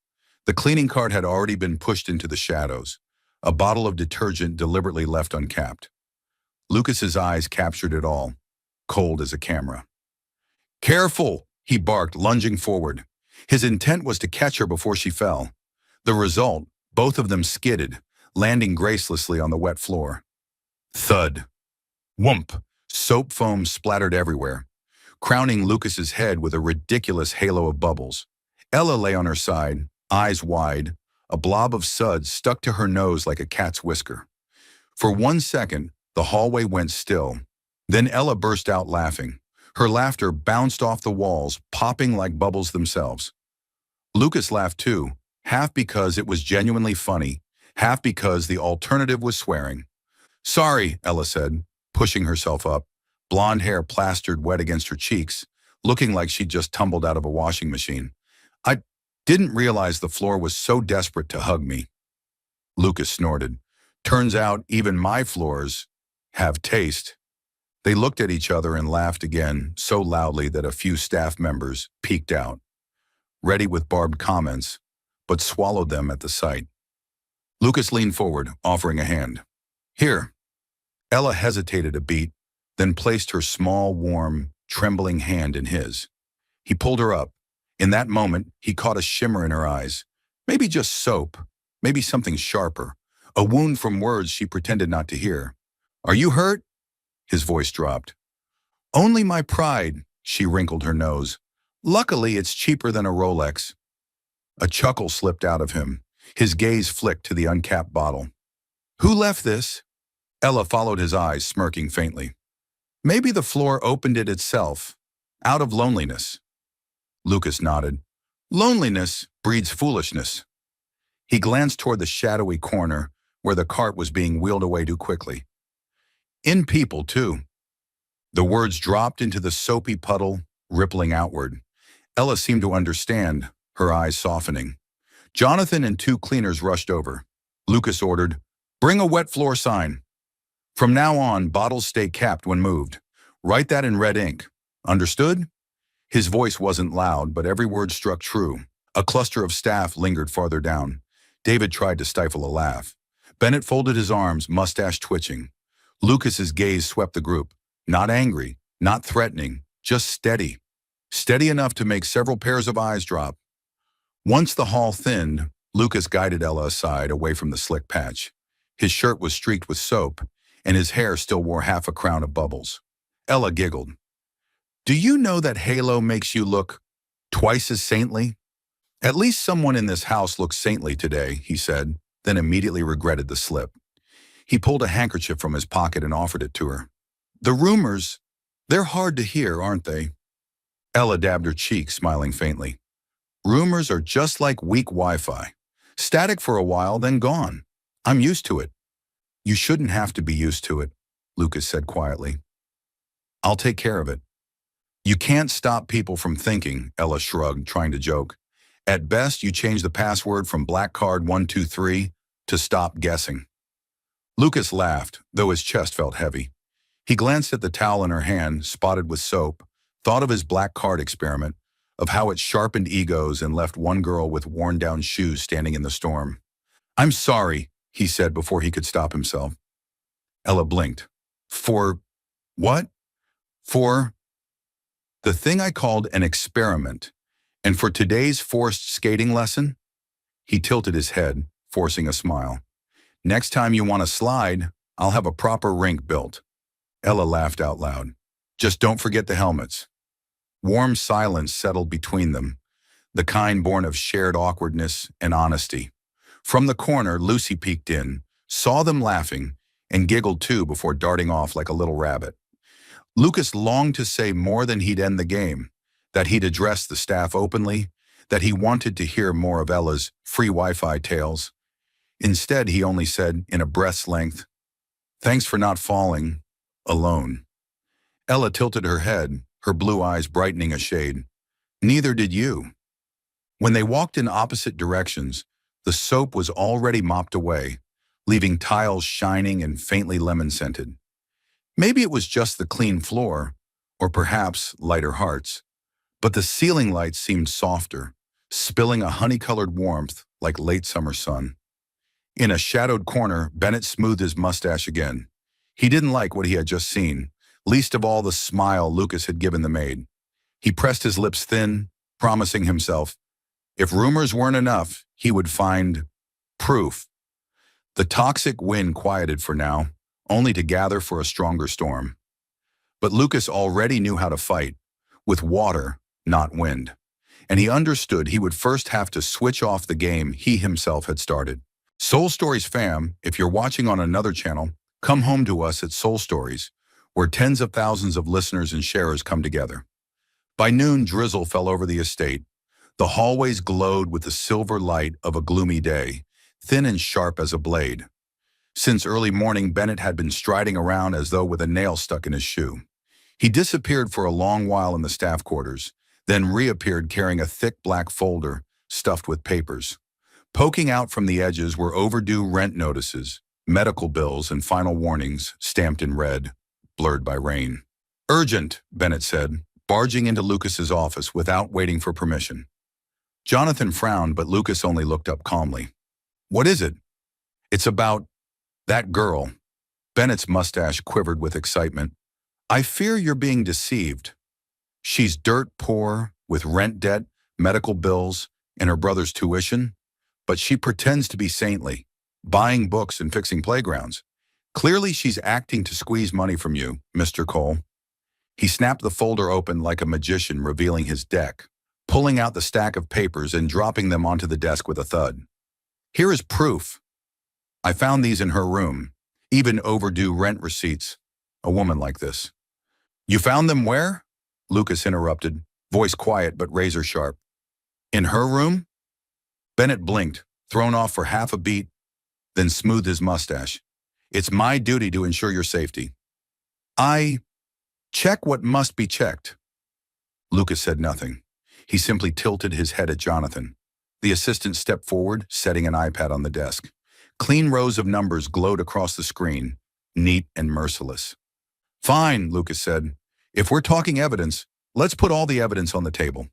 The cleaning cart had already been pushed into the shadows, a bottle of detergent deliberately left uncapped. Lucas's eyes captured it all, cold as a camera. "Careful!" he barked, lunging forward. His intent was to catch her before she fell. The result, both of them skidded, landing gracelessly on the wet floor. Thud. Whoomp. Soap foam splattered everywhere, crowning Lucas's head with a ridiculous halo of bubbles. Ella lay on her side, eyes wide, a blob of suds stuck to her nose like a cat's whisker. For 1 second, the hallway went still. Then Ella burst out laughing. Her laughter bounced off the walls, popping like bubbles themselves. Lucas laughed too, half because it was genuinely funny, half because the alternative was swearing. "Sorry," Ella said, pushing herself up, blonde hair plastered wet against her cheeks, looking like she'd just tumbled out of a washing machine. "I didn't realize the floor was so desperate to hug me." Lucas snorted. "Turns out even my floors have taste." They looked at each other and laughed again, so loudly that a few staff members peeked out, ready with barbed comments, but swallowed them at the sight. Lucas leaned forward, offering a hand. "Here." Ella hesitated a beat, then placed her small, warm, trembling hand in his. He pulled her up. In that moment, he caught a shimmer in her eyes. Maybe just soap, maybe something sharper, a wound from words she pretended not to hear. "Are you hurt?" His voice dropped. "Only my pride," she wrinkled her nose. "Luckily, it's cheaper than a Rolex." A chuckle slipped out of him. His gaze flicked to the uncapped bottle. "Who left this?" Ella followed his eyes, smirking faintly. "Maybe the floor opened it itself, out of loneliness." Lucas nodded. "Loneliness breeds foolishness." He glanced toward the shadowy corner where the cart was being wheeled away too quickly. "In people, too." The words dropped into the soapy puddle, rippling outward. Ella seemed to understand, her eyes softening. Jonathan and 2 cleaners rushed over. Lucas ordered, "Bring a wet floor sign. From now on, bottles stay capped when moved. Write that in red ink. Understood?" His voice wasn't loud, but every word struck true. A cluster of staff lingered farther down. David tried to stifle a laugh. Bennett folded his arms, mustache twitching. Lucas's gaze swept the group. Not angry, not threatening, just steady. Steady enough to make several pairs of eyes drop. Once the hall thinned, Lucas guided Ella aside, away from the slick patch. His shirt was streaked with soap, and his hair still wore half a crown of bubbles. Ella giggled. "Do you know that halo makes you look twice as saintly?" "At least someone in this house looks saintly today," he said, then immediately regretted the slip. He pulled a handkerchief from his pocket and offered it to her. "The rumors, they're hard to hear, aren't they?" Ella dabbed her cheek, smiling faintly. "Rumors are just like weak Wi-Fi. Static for a while, then gone. I'm used to it." "You shouldn't have to be used to it," Lucas said quietly. "I'll take care of it." "You can't stop people from thinking," Ella shrugged, trying to joke. "At best, you change the password from black card 123 to stop guessing." Lucas laughed, though his chest felt heavy. He glanced at the towel in her hand, spotted with soap, thought of his black card experiment, of how it sharpened egos and left one girl with worn-down shoes standing in the storm. "I'm sorry," he said before he could stop himself. Ella blinked. "For what?" "For the thing I called an experiment. And for today's forced skating lesson?" He tilted his head, forcing a smile. "Next time you want to slide, I'll have a proper rink built." Ella laughed out loud. "Just don't forget the helmets." Warm silence settled between them, the kind born of shared awkwardness and honesty. From the corner, Lucy peeked in, saw them laughing, and giggled too before darting off like a little rabbit. Lucas longed to say more than he'd end the game, that he'd address the staff openly, that he wanted to hear more of Ella's free Wi-Fi tales. Instead, he only said, in a breath's length, "Thanks for not falling alone." Ella tilted her head, her blue eyes brightening a shade. "Neither did you." When they walked in opposite directions, The soap was already mopped away, leaving tiles shining and faintly lemon-scented. Maybe it was just the clean floor, or perhaps lighter hearts. But the ceiling lights seemed softer, spilling a honey-colored warmth like late summer sun. In a shadowed corner, Bennett smoothed his mustache again. He didn't like what he had just seen, least of all the smile Lucas had given the maid. He pressed his lips thin, promising himself, if rumors weren't enough, he would find proof. The toxic wind quieted for now, only to gather for a stronger storm. But Lucas already knew how to fight, with water, not wind. And he understood he would first have to switch off the game he himself had started. Soul Stories fam, if you're watching on another channel, come home to us at Soul Stories, where tens of thousands of listeners and sharers come together. By noon, drizzle fell over the estate. The hallways glowed with the silver light of a gloomy day, thin and sharp as a blade. Since early morning, Bennett had been striding around as though with a nail stuck in his shoe. He disappeared for a long while in the staff quarters, then reappeared carrying a thick black folder stuffed with papers. Poking out from the edges were overdue rent notices, medical bills, and final warnings stamped in red, blurred by rain. Urgent, Bennett said, barging into Lucas's office without waiting for permission. Jonathan frowned, but Lucas only looked up calmly. What is it? It's about that girl. Bennett's mustache quivered with excitement. I fear you're being deceived. She's dirt poor, with rent debt, medical bills, and her brother's tuition, but she pretends to be saintly, buying books and fixing playgrounds. Clearly she's acting to squeeze money from you, Mr. Cole. He snapped the folder open like a magician, revealing his deck, pulling out the stack of papers and dropping them onto the desk with a thud. Here is proof. I found these in her room, even overdue rent receipts. A woman like this. You found them where? Lucas interrupted, voice quiet but razor sharp. In her room? Bennett blinked, thrown off for half a beat, then smoothed his mustache. It's my duty to ensure your safety. I check what must be checked. Lucas said nothing. He simply tilted his head at Jonathan. The assistant stepped forward, setting an iPad on the desk. Clean rows of numbers glowed across the screen, neat and merciless. Fine, Lucas said. If we're talking evidence, let's put all the evidence on the table.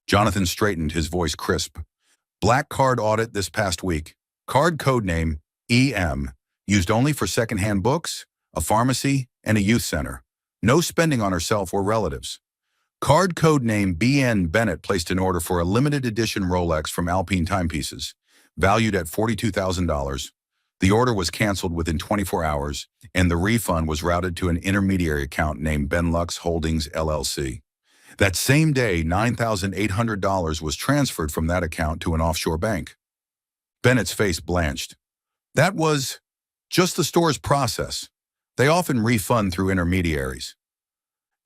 Jonathan straightened, his voice crisp. Black card audit this past week. Card code name EM, used only for secondhand books, a pharmacy, and a youth center. No spending on herself or relatives. Card code name BN Bennett placed an order for a limited edition Rolex from Alpine Timepieces, valued at $42,000. The order was canceled within 24 hours, and the refund was routed to an intermediary account named Benlux Holdings LLC. That same day, $9,800 was transferred from that account to an offshore bank. Bennett's face blanched. That was just the store's process. They often refund through intermediaries.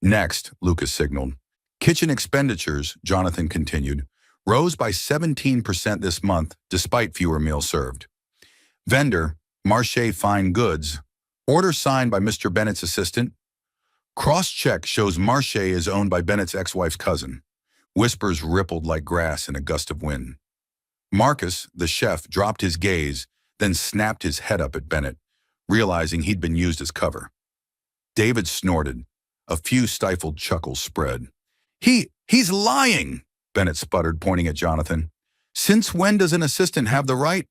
Next, Lucas signaled. Kitchen expenditures, Jonathan continued, rose by 17% this month despite fewer meals served. Vendor, Marche Fine Goods. Order signed by Mr. Bennett's assistant. Cross-check shows Marche is owned by Bennett's ex-wife's cousin. Whispers rippled like grass in a gust of wind. Marcus, the chef, dropped his gaze, then snapped his head up at Bennett, realizing he'd been used as cover. David snorted. A few stifled chuckles spread. He's lying, Bennett sputtered, pointing at Jonathan. Since when does an assistant have the right?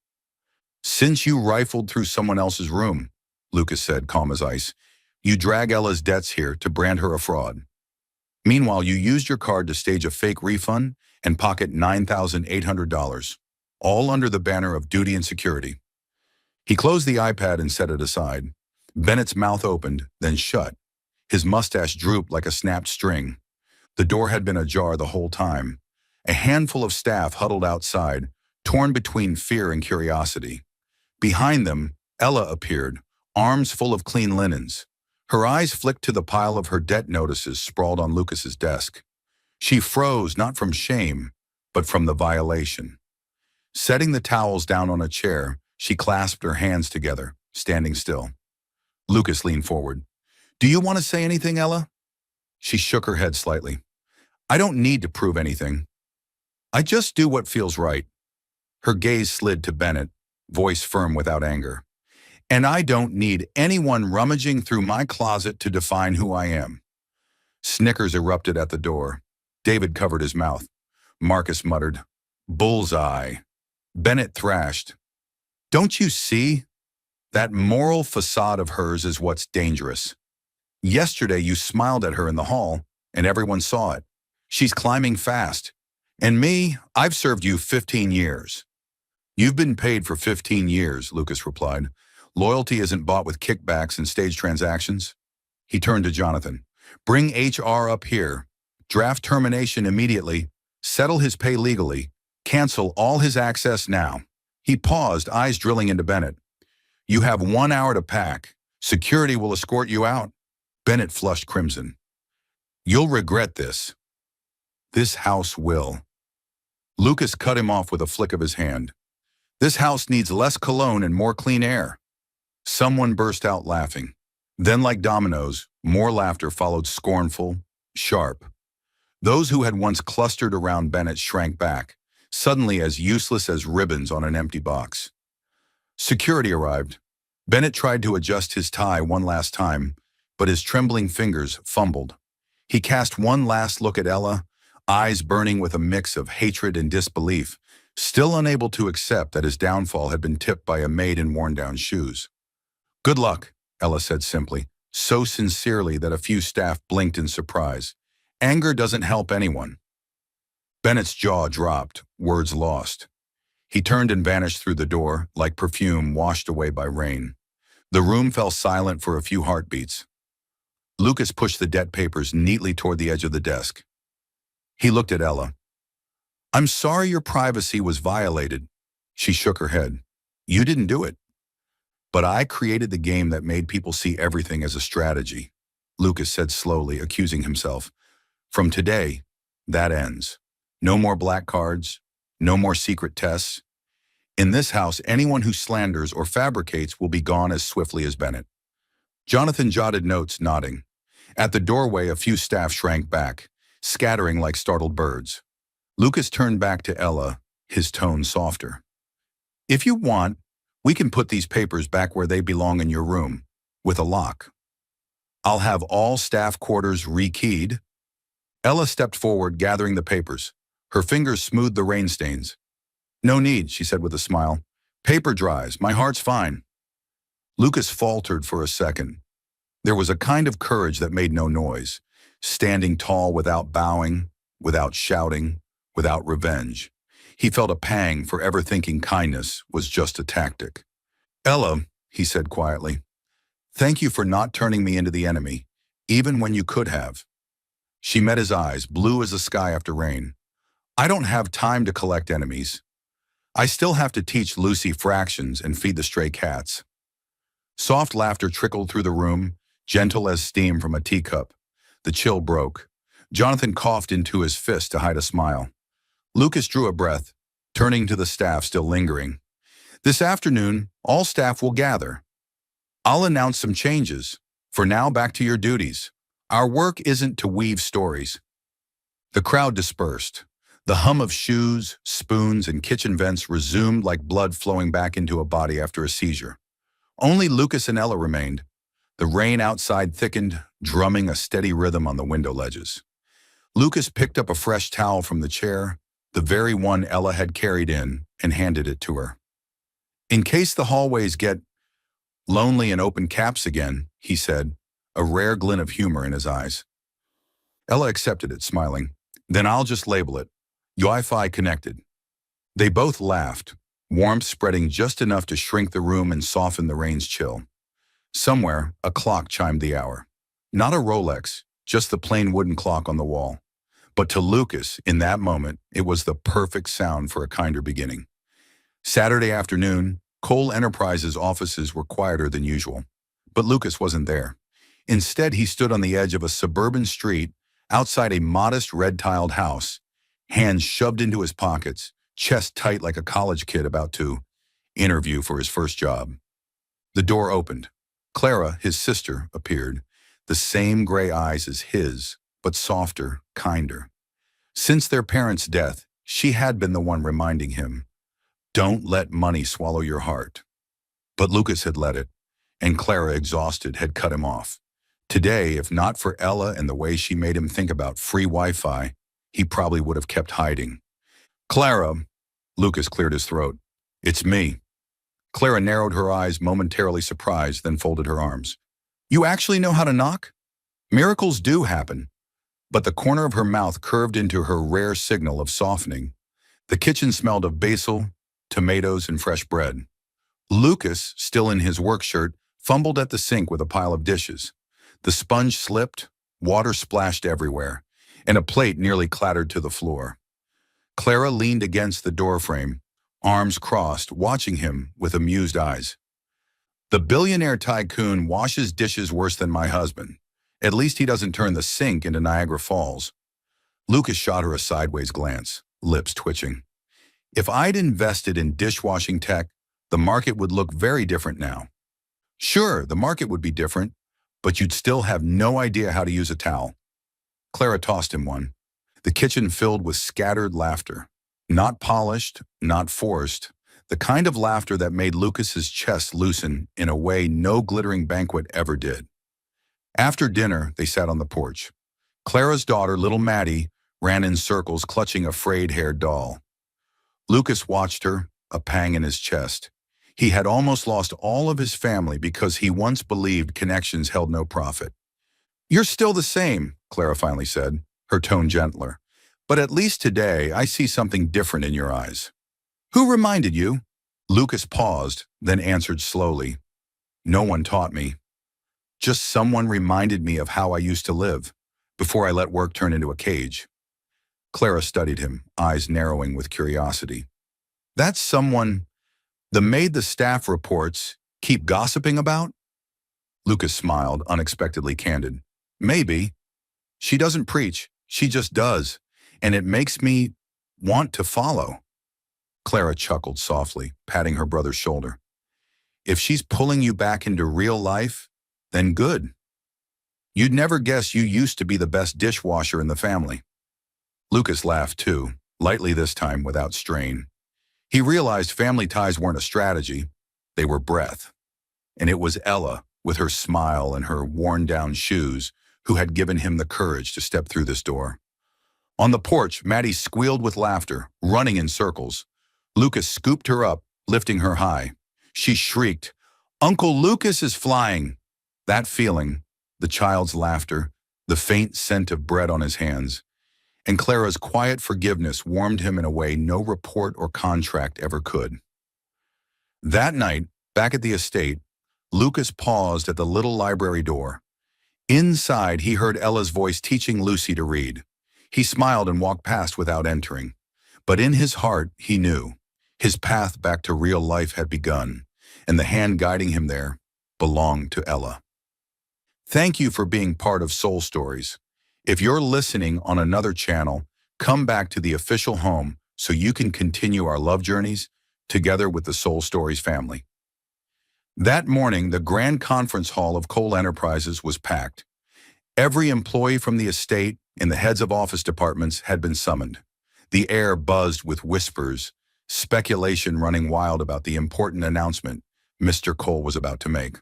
Since you rifled through someone else's room, Lucas said, calm as ice. You drag Ella's debts here to brand her a fraud. Meanwhile, you used your card to stage a fake refund and pocket $9,800, all under the banner of duty and security. He closed the iPad and set it aside. Bennett's mouth opened, then shut. His mustache drooped like a snapped string. The door had been ajar the whole time. A handful of staff huddled outside, torn between fear and curiosity. Behind them, Ella appeared, arms full of clean linens. Her eyes flicked to the pile of her debt notices sprawled on Lucas's desk. She froze, not from shame, but from the violation. Setting the towels down on a chair, she clasped her hands together, standing still. Lucas leaned forward. Do you want to say anything, Ella? She shook her head slightly. I don't need to prove anything. I just do what feels right. Her gaze slid to Bennett, voice firm without anger. And I don't need anyone rummaging through my closet to define who I am. Snickers erupted at the door. David covered his mouth. Marcus muttered, "Bullseye." Bennett thrashed, "Don't you see? That moral facade of hers is what's dangerous. Yesterday you smiled at her in the hall, and everyone saw it. She's climbing fast. And me, I've served you 15 years. You've been paid for 15 years, Lucas replied. Loyalty isn't bought with kickbacks and stage transactions. He turned to Jonathan. Bring HR up here. Draft termination immediately. Settle his pay legally. Cancel all his access now. He paused, eyes drilling into Bennett. You have 1 hour to pack. Security will escort you out. Bennett flushed crimson. You'll regret this. This house will. Lucas cut him off with a flick of his hand. This house needs less cologne and more clean air. Someone burst out laughing. Then, like dominoes, more laughter followed, scornful, sharp. Those who had once clustered around Bennett shrank back, suddenly as useless as ribbons on an empty box. Security arrived. Bennett tried to adjust his tie one last time, but his trembling fingers fumbled. He cast one last look at Ella, eyes burning with a mix of hatred and disbelief, still unable to accept that his downfall had been tipped by a maid in worn-down shoes. Good luck, Ella said simply, so sincerely that a few staff blinked in surprise. Anger doesn't help anyone. Bennett's jaw dropped, words lost. He turned and vanished through the door, like perfume washed away by rain. The room fell silent for a few heartbeats. Lucas pushed the debt papers neatly toward the edge of the desk. He looked at Ella. I'm sorry your privacy was violated. She shook her head. You didn't do it. But I created the game that made people see everything as a strategy, Lucas said slowly, accusing himself. From today, that ends. No more black cards, no more secret tests. In this house, anyone who slanders or fabricates will be gone as swiftly as Bennett. Jonathan jotted notes, nodding. At the doorway, a few staff shrank back, scattering like startled birds. Lucas turned back to Ella, his tone softer. If you want, we can put these papers back where they belong in your room, with a lock. I'll have all staff quarters rekeyed. Ella stepped forward, gathering the papers. Her fingers smoothed the rain stains. No need, she said with a smile. Paper dries, my heart's fine. Lucas faltered for a second. There was a kind of courage that made no noise, standing tall without bowing, without shouting, without revenge. He felt a pang for ever thinking kindness was just a tactic. Ella, he said quietly, thank you for not turning me into the enemy, even when you could have. She met his eyes, blue as the sky after rain. I don't have time to collect enemies. I still have to teach Lucy fractions and feed the stray cats. Soft laughter trickled through the room, gentle as steam from a teacup. The chill broke. Jonathan coughed into his fist to hide a smile. Lucas drew a breath, turning to the staff still lingering. This afternoon, all staff will gather. I'll announce some changes. For now, back to your duties. Our work isn't to weave stories. The crowd dispersed. The hum of shoes, spoons, and kitchen vents resumed like blood flowing back into a body after a seizure. Only Lucas and Ella remained. The rain outside thickened, drumming a steady rhythm on the window ledges. Lucas picked up a fresh towel from the chair, the very one Ella had carried in, and handed it to her. In case the hallways get lonely and open caps again, he said, a rare glint of humor in his eyes. Ella accepted it, smiling. Then I'll just label it, Wi-Fi connected. They both laughed, warmth spreading just enough to shrink the room and soften the rain's chill. Somewhere, a clock chimed the hour. Not a Rolex, just the plain wooden clock on the wall. But to Lucas, in that moment, it was the perfect sound for a kinder beginning. Saturday afternoon, Cole Enterprises' offices were quieter than usual. But Lucas wasn't there. Instead, he stood on the edge of a suburban street outside a modest red-tiled house, hands shoved into his pockets, chest tight like a college kid about to interview for his first job. The door opened. Clara, his sister, appeared, the same gray eyes as his, but softer, kinder. Since their parents' death, she had been the one reminding him, Don't let money swallow your heart. But Lucas had let it, and Clara, exhausted, had cut him off. Today, if not for Ella and the way she made him think about free Wi-Fi, he probably would have kept hiding. Clara, Lucas cleared his throat. It's me. Clara narrowed her eyes, momentarily surprised, then folded her arms. You actually know how to knock? Miracles do happen. But the corner of her mouth curved into her rare signal of softening. The kitchen smelled of basil, tomatoes, and fresh bread. Lucas, still in his work shirt, fumbled at the sink with a pile of dishes. The sponge slipped, water splashed everywhere, and a plate nearly clattered to the floor. Clara leaned against the doorframe, arms crossed, watching him with amused eyes. The billionaire tycoon washes dishes worse than my husband. At least he doesn't turn the sink into Niagara Falls. Lucas shot her a sideways glance, lips twitching. If I'd invested in dishwashing tech, the market would look very different now. Sure, the market would be different, but you'd still have no idea how to use a towel. Clara tossed him one. The kitchen filled with scattered laughter. Not polished, not forced, the kind of laughter that made Lucas's chest loosen in a way no glittering banquet ever did. After dinner, they sat on the porch. Clara's daughter, little Maddie, ran in circles clutching a frayed-haired doll. Lucas watched her, a pang in his chest. He had almost lost all of his family because he once believed connections held no profit. You're still the same, Clara finally said, her tone gentler. But at least today, I see something different in your eyes. Who reminded you? Lucas paused, then answered slowly. No one taught me. Just someone reminded me of how I used to live, before I let work turn into a cage. Clara studied him, eyes narrowing with curiosity. That's someone the maid the staff reports keep gossiping about? Lucas smiled, unexpectedly candid. Maybe. She doesn't preach, she just does, and it makes me want to follow. Clara chuckled softly, patting her brother's shoulder. If she's pulling you back into real life, then good. You'd never guess you used to be the best dishwasher in the family. Lucas laughed too, lightly this time without strain. He realized family ties weren't a strategy, they were breath. And it was Ella, with her smile and her worn-down shoes, who had given him the courage to step through this door. On the porch, Maddie squealed with laughter, running in circles. Lucas scooped her up, lifting her high. She shrieked, "Uncle Lucas is flying!" That feeling, the child's laughter, the faint scent of bread on his hands, and Clara's quiet forgiveness warmed him in a way no report or contract ever could. That night, back at the estate, Lucas paused at the little library door. Inside, he heard Ella's voice teaching Lucy to read. He smiled and walked past without entering. But in his heart, he knew. His path back to real life had begun, and the hand guiding him there belonged to Ella. Thank you for being part of Soul Stories. If you're listening on another channel, come back to the official home so you can continue our love journeys together with the Soul Stories family. That morning, the grand conference hall of Cole Enterprises was packed. Every employee from the estate and the heads of office departments had been summoned. The air buzzed with whispers, speculation running wild about the important announcement Mr. Cole was about to make.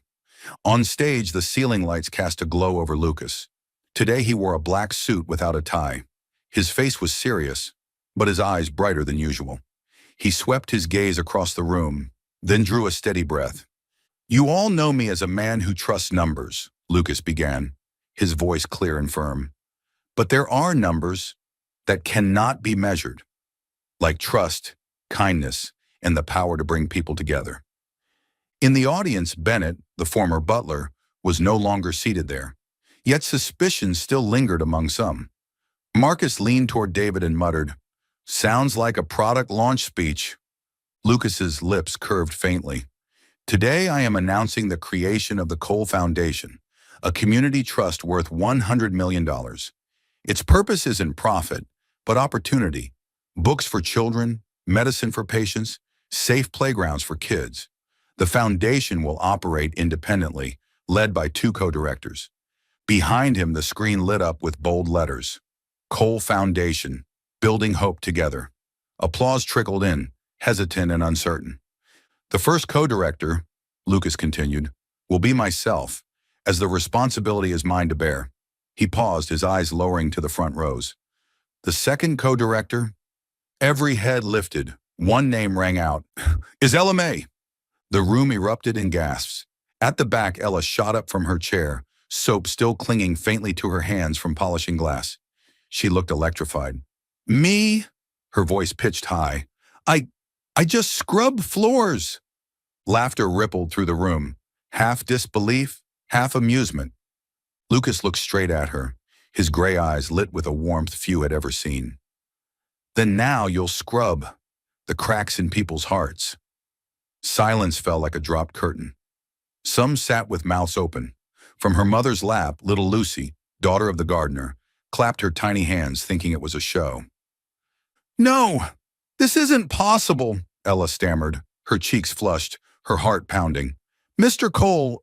On stage, the ceiling lights cast a glow over Lucas. Today he wore a black suit without a tie. His face was serious, but his eyes brighter than usual. He swept his gaze across the room, then drew a steady breath. You all know me as a man who trusts numbers, Lucas began, his voice clear and firm. But there are numbers that cannot be measured, like trust, kindness, and the power to bring people together. In the audience, Bennett, the former butler, was no longer seated there, yet suspicion still lingered among some. Marcus leaned toward David and muttered, "Sounds like a product launch speech." Lucas's lips curved faintly. Today I am announcing the creation of the Cole Foundation, a community trust worth $100 million. Its purpose isn't profit, but opportunity. Books for children, medicine for patients, safe playgrounds for kids. The foundation will operate independently, led by 2 co-directors. Behind him, the screen lit up with bold letters. Cole Foundation, building hope together. Applause trickled in, hesitant and uncertain. The first co-director, Lucas continued, will be myself, as the responsibility is mine to bear. He paused, his eyes lowering to the front rows. The second co-director, every head lifted, one name rang out, is Ella May. The room erupted in gasps. At the back, Ella shot up from her chair, soap still clinging faintly to her hands from polishing glass. She looked electrified. Me? Her voice pitched high. I just scrub floors. Laughter rippled through the room, half disbelief, half amusement. Lucas looked straight at her, his gray eyes lit with a warmth few had ever seen. Then now you'll scrub the cracks in people's hearts. Silence fell like a dropped curtain. Some sat with mouths open. From her mother's lap, little Lucy, daughter of the gardener, clapped her tiny hands thinking it was a show. No, this isn't possible, Ella stammered, her cheeks flushed, her heart pounding. Mr. Cole,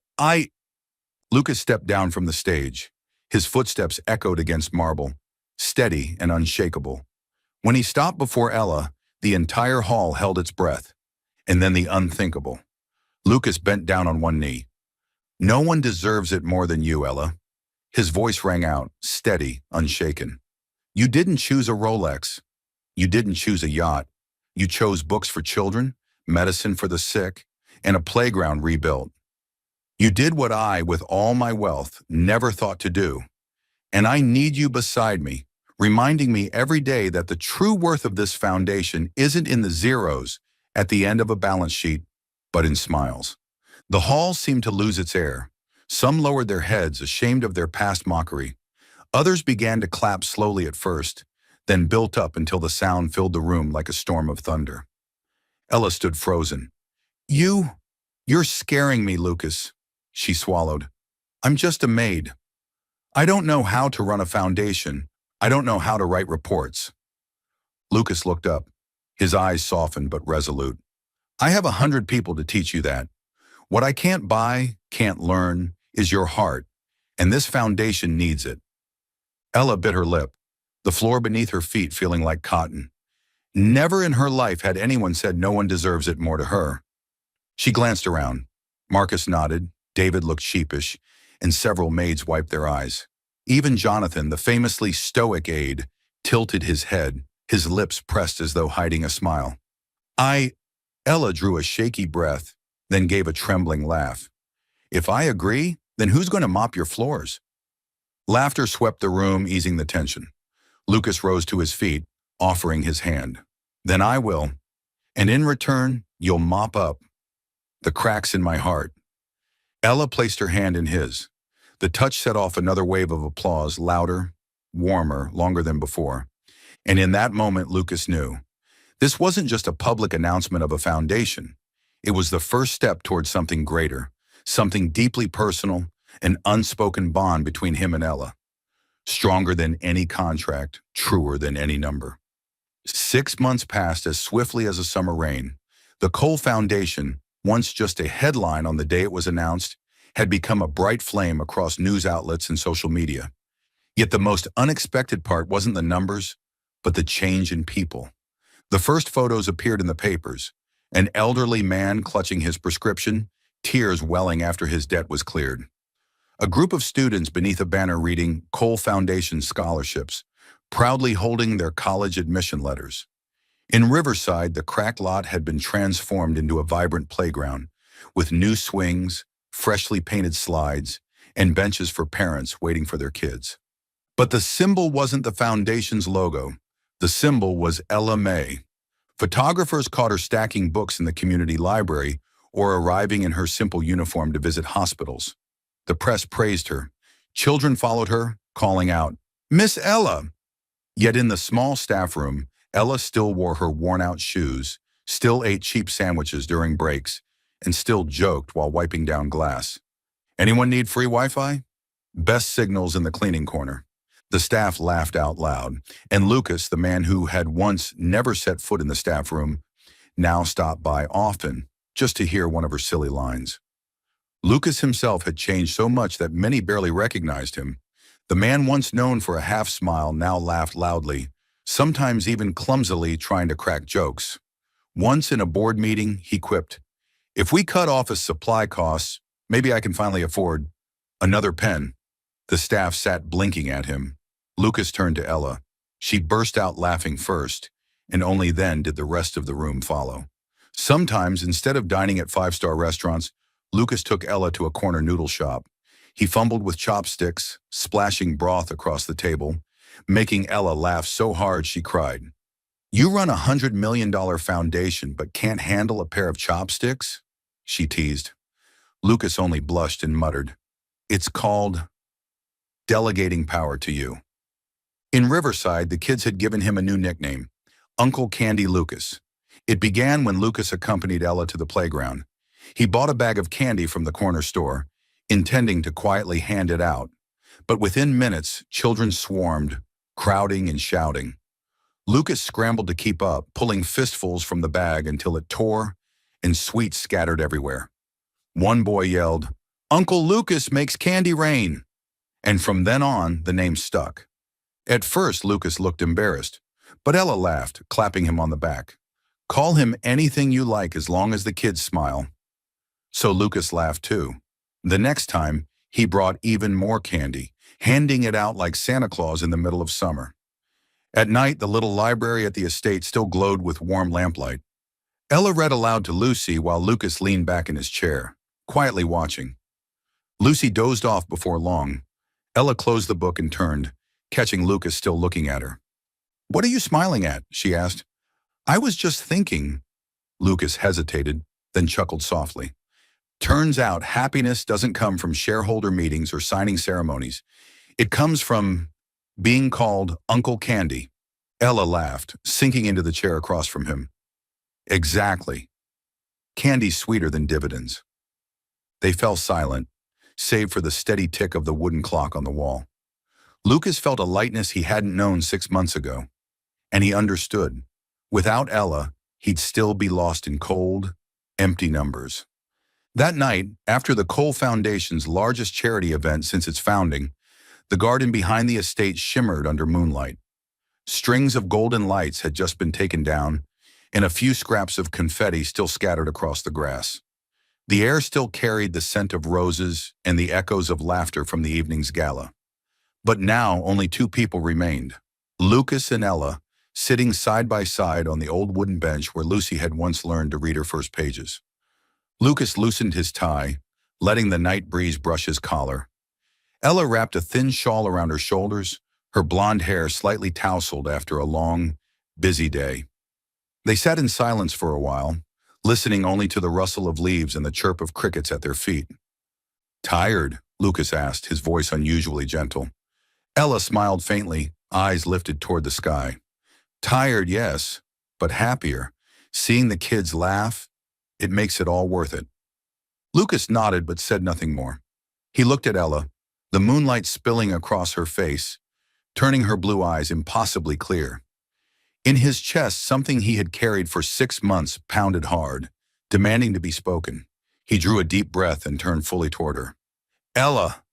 Lucas stepped down from the stage. His footsteps echoed against marble, steady and unshakable. When he stopped before Ella, the entire hall held its breath. And then the unthinkable. Lucas bent down on one knee. No one deserves it more than you, Ella. His voice rang out, steady, unshaken. You didn't choose a Rolex. You didn't choose a yacht. You chose books for children, medicine for the sick, and a playground rebuilt. You did what I, with all my wealth, never thought to do. And I need you beside me, reminding me every day that the true worth of this foundation isn't in the zeros at the end of a balance sheet, but in smiles. The hall seemed to lose its air. Some lowered their heads, ashamed of their past mockery. Others began to clap slowly at first, then built up until the sound filled the room like a storm of thunder. Ella stood frozen. You're scaring me, Lucas, she swallowed. I'm just a maid. I don't know how to run a foundation. I don't know how to write reports. Lucas looked up, his eyes softened but resolute. I have 100 people to teach you that. What I can't buy, can't learn, is your heart, and this foundation needs it. Ella bit her lip, the floor beneath her feet feeling like cotton. Never in her life had anyone said no one deserves it more to her. She glanced around. Marcus nodded, David looked sheepish, and several maids wiped their eyes. Even Jonathan, the famously stoic aide, tilted his head, his lips pressed as though hiding a smile. Ella drew a shaky breath, then gave a trembling laugh. If I agree, then who's going to mop your floors? Laughter swept the room, easing the tension. Lucas rose to his feet, offering his hand. Then I will. And in return, you'll mop up the cracks in my heart. Ella placed her hand in his. The touch set off another wave of applause, louder, warmer, longer than before. And in that moment, Lucas knew. This wasn't just a public announcement of a foundation. It was the first step towards something greater, something deeply personal, an unspoken bond between him and Ella. Stronger than any contract, truer than any number. 6 months passed as swiftly as a summer rain. The Cole Foundation, once just a headline on the day it was announced, had become a bright flame across news outlets and social media. Yet the most unexpected part wasn't the numbers, but the change in people. The first photos appeared in the papers. An elderly man clutching his prescription, tears welling after his debt was cleared. A group of students beneath a banner reading Cole Foundation Scholarships, proudly holding their college admission letters. In Riverside, the crack lot had been transformed into a vibrant playground, with new swings, freshly painted slides, and benches for parents waiting for their kids. But the symbol wasn't the foundation's logo. The symbol was Ella May. Photographers caught her stacking books in the community library or arriving in her simple uniform to visit hospitals. The press praised her. Children followed her, calling out, "Miss Ella!" Yet in the small staff room, Ella still wore her worn-out shoes, still ate cheap sandwiches during breaks, and still joked while wiping down glass. Anyone need free Wi-Fi? Best signals in the cleaning corner. The staff laughed out loud, and Lucas, the man who had once never set foot in the staff room, now stopped by often just to hear one of her silly lines. Lucas himself had changed so much that many barely recognized him. The man once known for a half smile now laughed loudly, sometimes even clumsily trying to crack jokes. Once in a board meeting, he quipped, "If we cut office supply costs, maybe I can finally afford another pen." The staff sat blinking at him. Lucas turned to Ella. She burst out laughing first, and only then did the rest of the room follow. Sometimes, instead of dining at five-star restaurants, Lucas took Ella to a corner noodle shop. He fumbled with chopsticks, splashing broth across the table, making Ella laugh so hard she cried. "You run $100 million foundation but can't handle a pair of chopsticks?" she teased. Lucas only blushed and muttered, "It's called delegating power to you." In Riverside, the kids had given him a new nickname, Uncle Candy Lucas. It began when Lucas accompanied Ella to the playground. He bought a bag of candy from the corner store, intending to quietly hand it out. But within minutes, children swarmed, crowding and shouting. Lucas scrambled to keep up, pulling fistfuls from the bag until it tore and sweets scattered everywhere. One boy yelled, "Uncle Lucas makes candy rain." And from then on, the name stuck. At first, Lucas looked embarrassed, but Ella laughed, clapping him on the back. "Call him anything you like as long as the kids smile." So Lucas laughed too. The next time, he brought even more candy, handing it out like Santa Claus in the middle of summer. At night, the little library at the estate still glowed with warm lamplight. Ella read aloud to Lucy while Lucas leaned back in his chair, quietly watching. Lucy dozed off before long. Ella closed the book and turned, catching Lucas still looking at her. "What are you smiling at?" she asked. "I was just thinking." Lucas hesitated, then chuckled softly. "Turns out happiness doesn't come from shareholder meetings or signing ceremonies. It comes from being called Uncle Candy." Ella laughed, sinking into the chair across from him. "Exactly. Candy's sweeter than dividends." They fell silent, save for the steady tick of the wooden clock on the wall. Lucas felt a lightness he hadn't known 6 months ago, and he understood. Without Ella, he'd still be lost in cold, empty numbers. That night, after the Cole Foundation's largest charity event since its founding, the garden behind the estate shimmered under moonlight. Strings of golden lights had just been taken down, and a few scraps of confetti still scattered across the grass. The air still carried the scent of roses and the echoes of laughter from the evening's gala. But now only 2 people remained, Lucas and Ella, sitting side by side on the old wooden bench where Lucy had once learned to read her first pages. Lucas loosened his tie, letting the night breeze brush his collar. Ella wrapped a thin shawl around her shoulders, her blonde hair slightly tousled after a long, busy day. They sat in silence for a while, listening only to the rustle of leaves and the chirp of crickets at their feet. "Tired?" Lucas asked, his voice unusually gentle. Ella smiled faintly, eyes lifted toward the sky. "Tired, yes, but happier. Seeing the kids laugh, it makes it all worth it." Lucas nodded but said nothing more. He looked at Ella, the moonlight spilling across her face, turning her blue eyes impossibly clear. In his chest, something he had carried for 6 months pounded hard, demanding to be spoken. He drew a deep breath and turned fully toward her. "Ella!"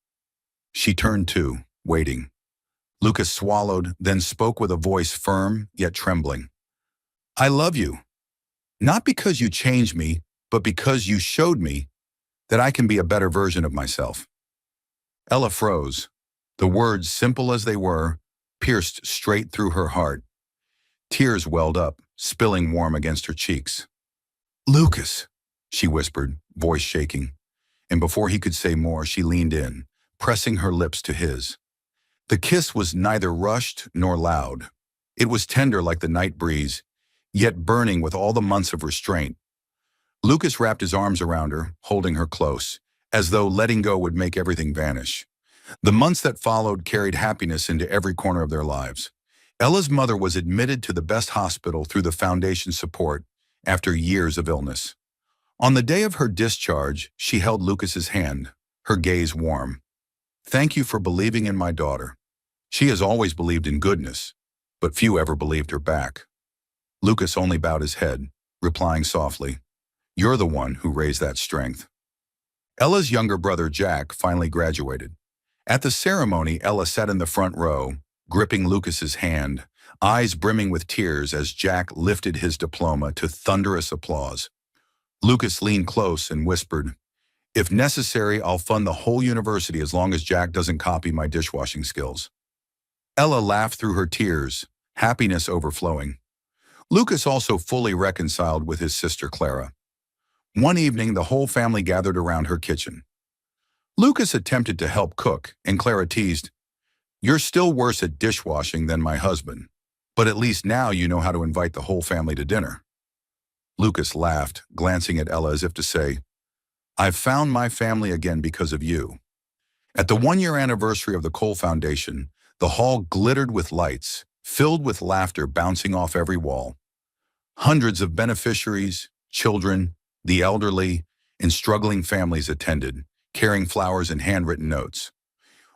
She turned too, waiting. Lucas swallowed, then spoke with a voice firm yet trembling. "I love you. Not because you changed me, but because you showed me that I can be a better version of myself." Ella froze. The words, simple as they were, pierced straight through her heart. Tears welled up, spilling warm against her cheeks. "Lucas," she whispered, voice shaking. And before he could say more, she leaned in, pressing her lips to his. The kiss was neither rushed nor loud. It was tender like the night breeze, yet burning with all the months of restraint. Lucas wrapped his arms around her, holding her close, as though letting go would make everything vanish. The months that followed carried happiness into every corner of their lives. Ella's mother was admitted to the best hospital through the foundation's support after years of illness. On the day of her discharge, she held Lucas's hand, her gaze warm. "Thank you for believing in my daughter. She has always believed in goodness, but few ever believed her back." Lucas only bowed his head, replying softly, "You're the one who raised that strength." Ella's younger brother, Jack, finally graduated. At the ceremony, Ella sat in the front row, gripping Lucas's hand, eyes brimming with tears as Jack lifted his diploma to thunderous applause. Lucas leaned close and whispered, "If necessary, I'll fund the whole university as long as Jack doesn't copy my dishwashing skills." Ella laughed through her tears, happiness overflowing. Lucas also fully reconciled with his sister Clara. One evening, the whole family gathered around her kitchen. Lucas attempted to help cook, and Clara teased, "You're still worse at dishwashing than my husband, but at least now you know how to invite the whole family to dinner." Lucas laughed, glancing at Ella as if to say, "I've found my family again because of you." At the one-year anniversary of the Cole Foundation, the hall glittered with lights, filled with laughter bouncing off every wall. Hundreds of beneficiaries, children, the elderly, and struggling families attended, carrying flowers and handwritten notes.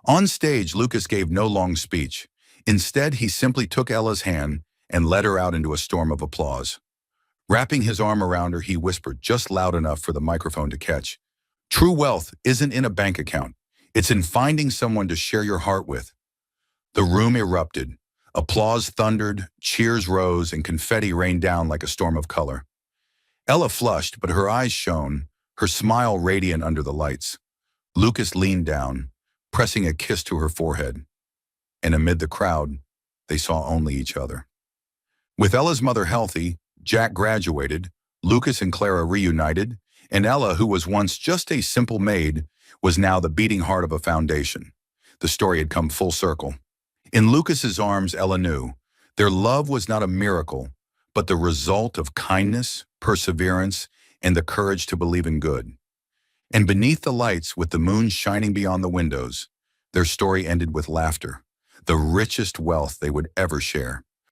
On stage, Lucas gave no long speech. Instead, he simply took Ella's hand and led her out into a storm of applause. Wrapping his arm around her, he whispered just loud enough for the microphone to catch, "True wealth isn't in a bank account. It's in finding someone to share your heart with." The room erupted. Applause thundered, cheers rose, and confetti rained down like a storm of color. Ella flushed, but her eyes shone, her smile radiant under the lights. Lucas leaned down, pressing a kiss to her forehead. And amid the crowd, they saw only each other. With Ella's mother healthy, Jack graduated, Lucas and Clara reunited, and Ella, who was once just a simple maid, was now the beating heart of a foundation. The story had come full circle. In Lucas's arms, Ella knew their love was not a miracle, but the result of kindness, perseverance, and the courage to believe in good. And beneath the lights, with the moon shining beyond the windows, their story ended with laughter, the richest wealth they would ever share.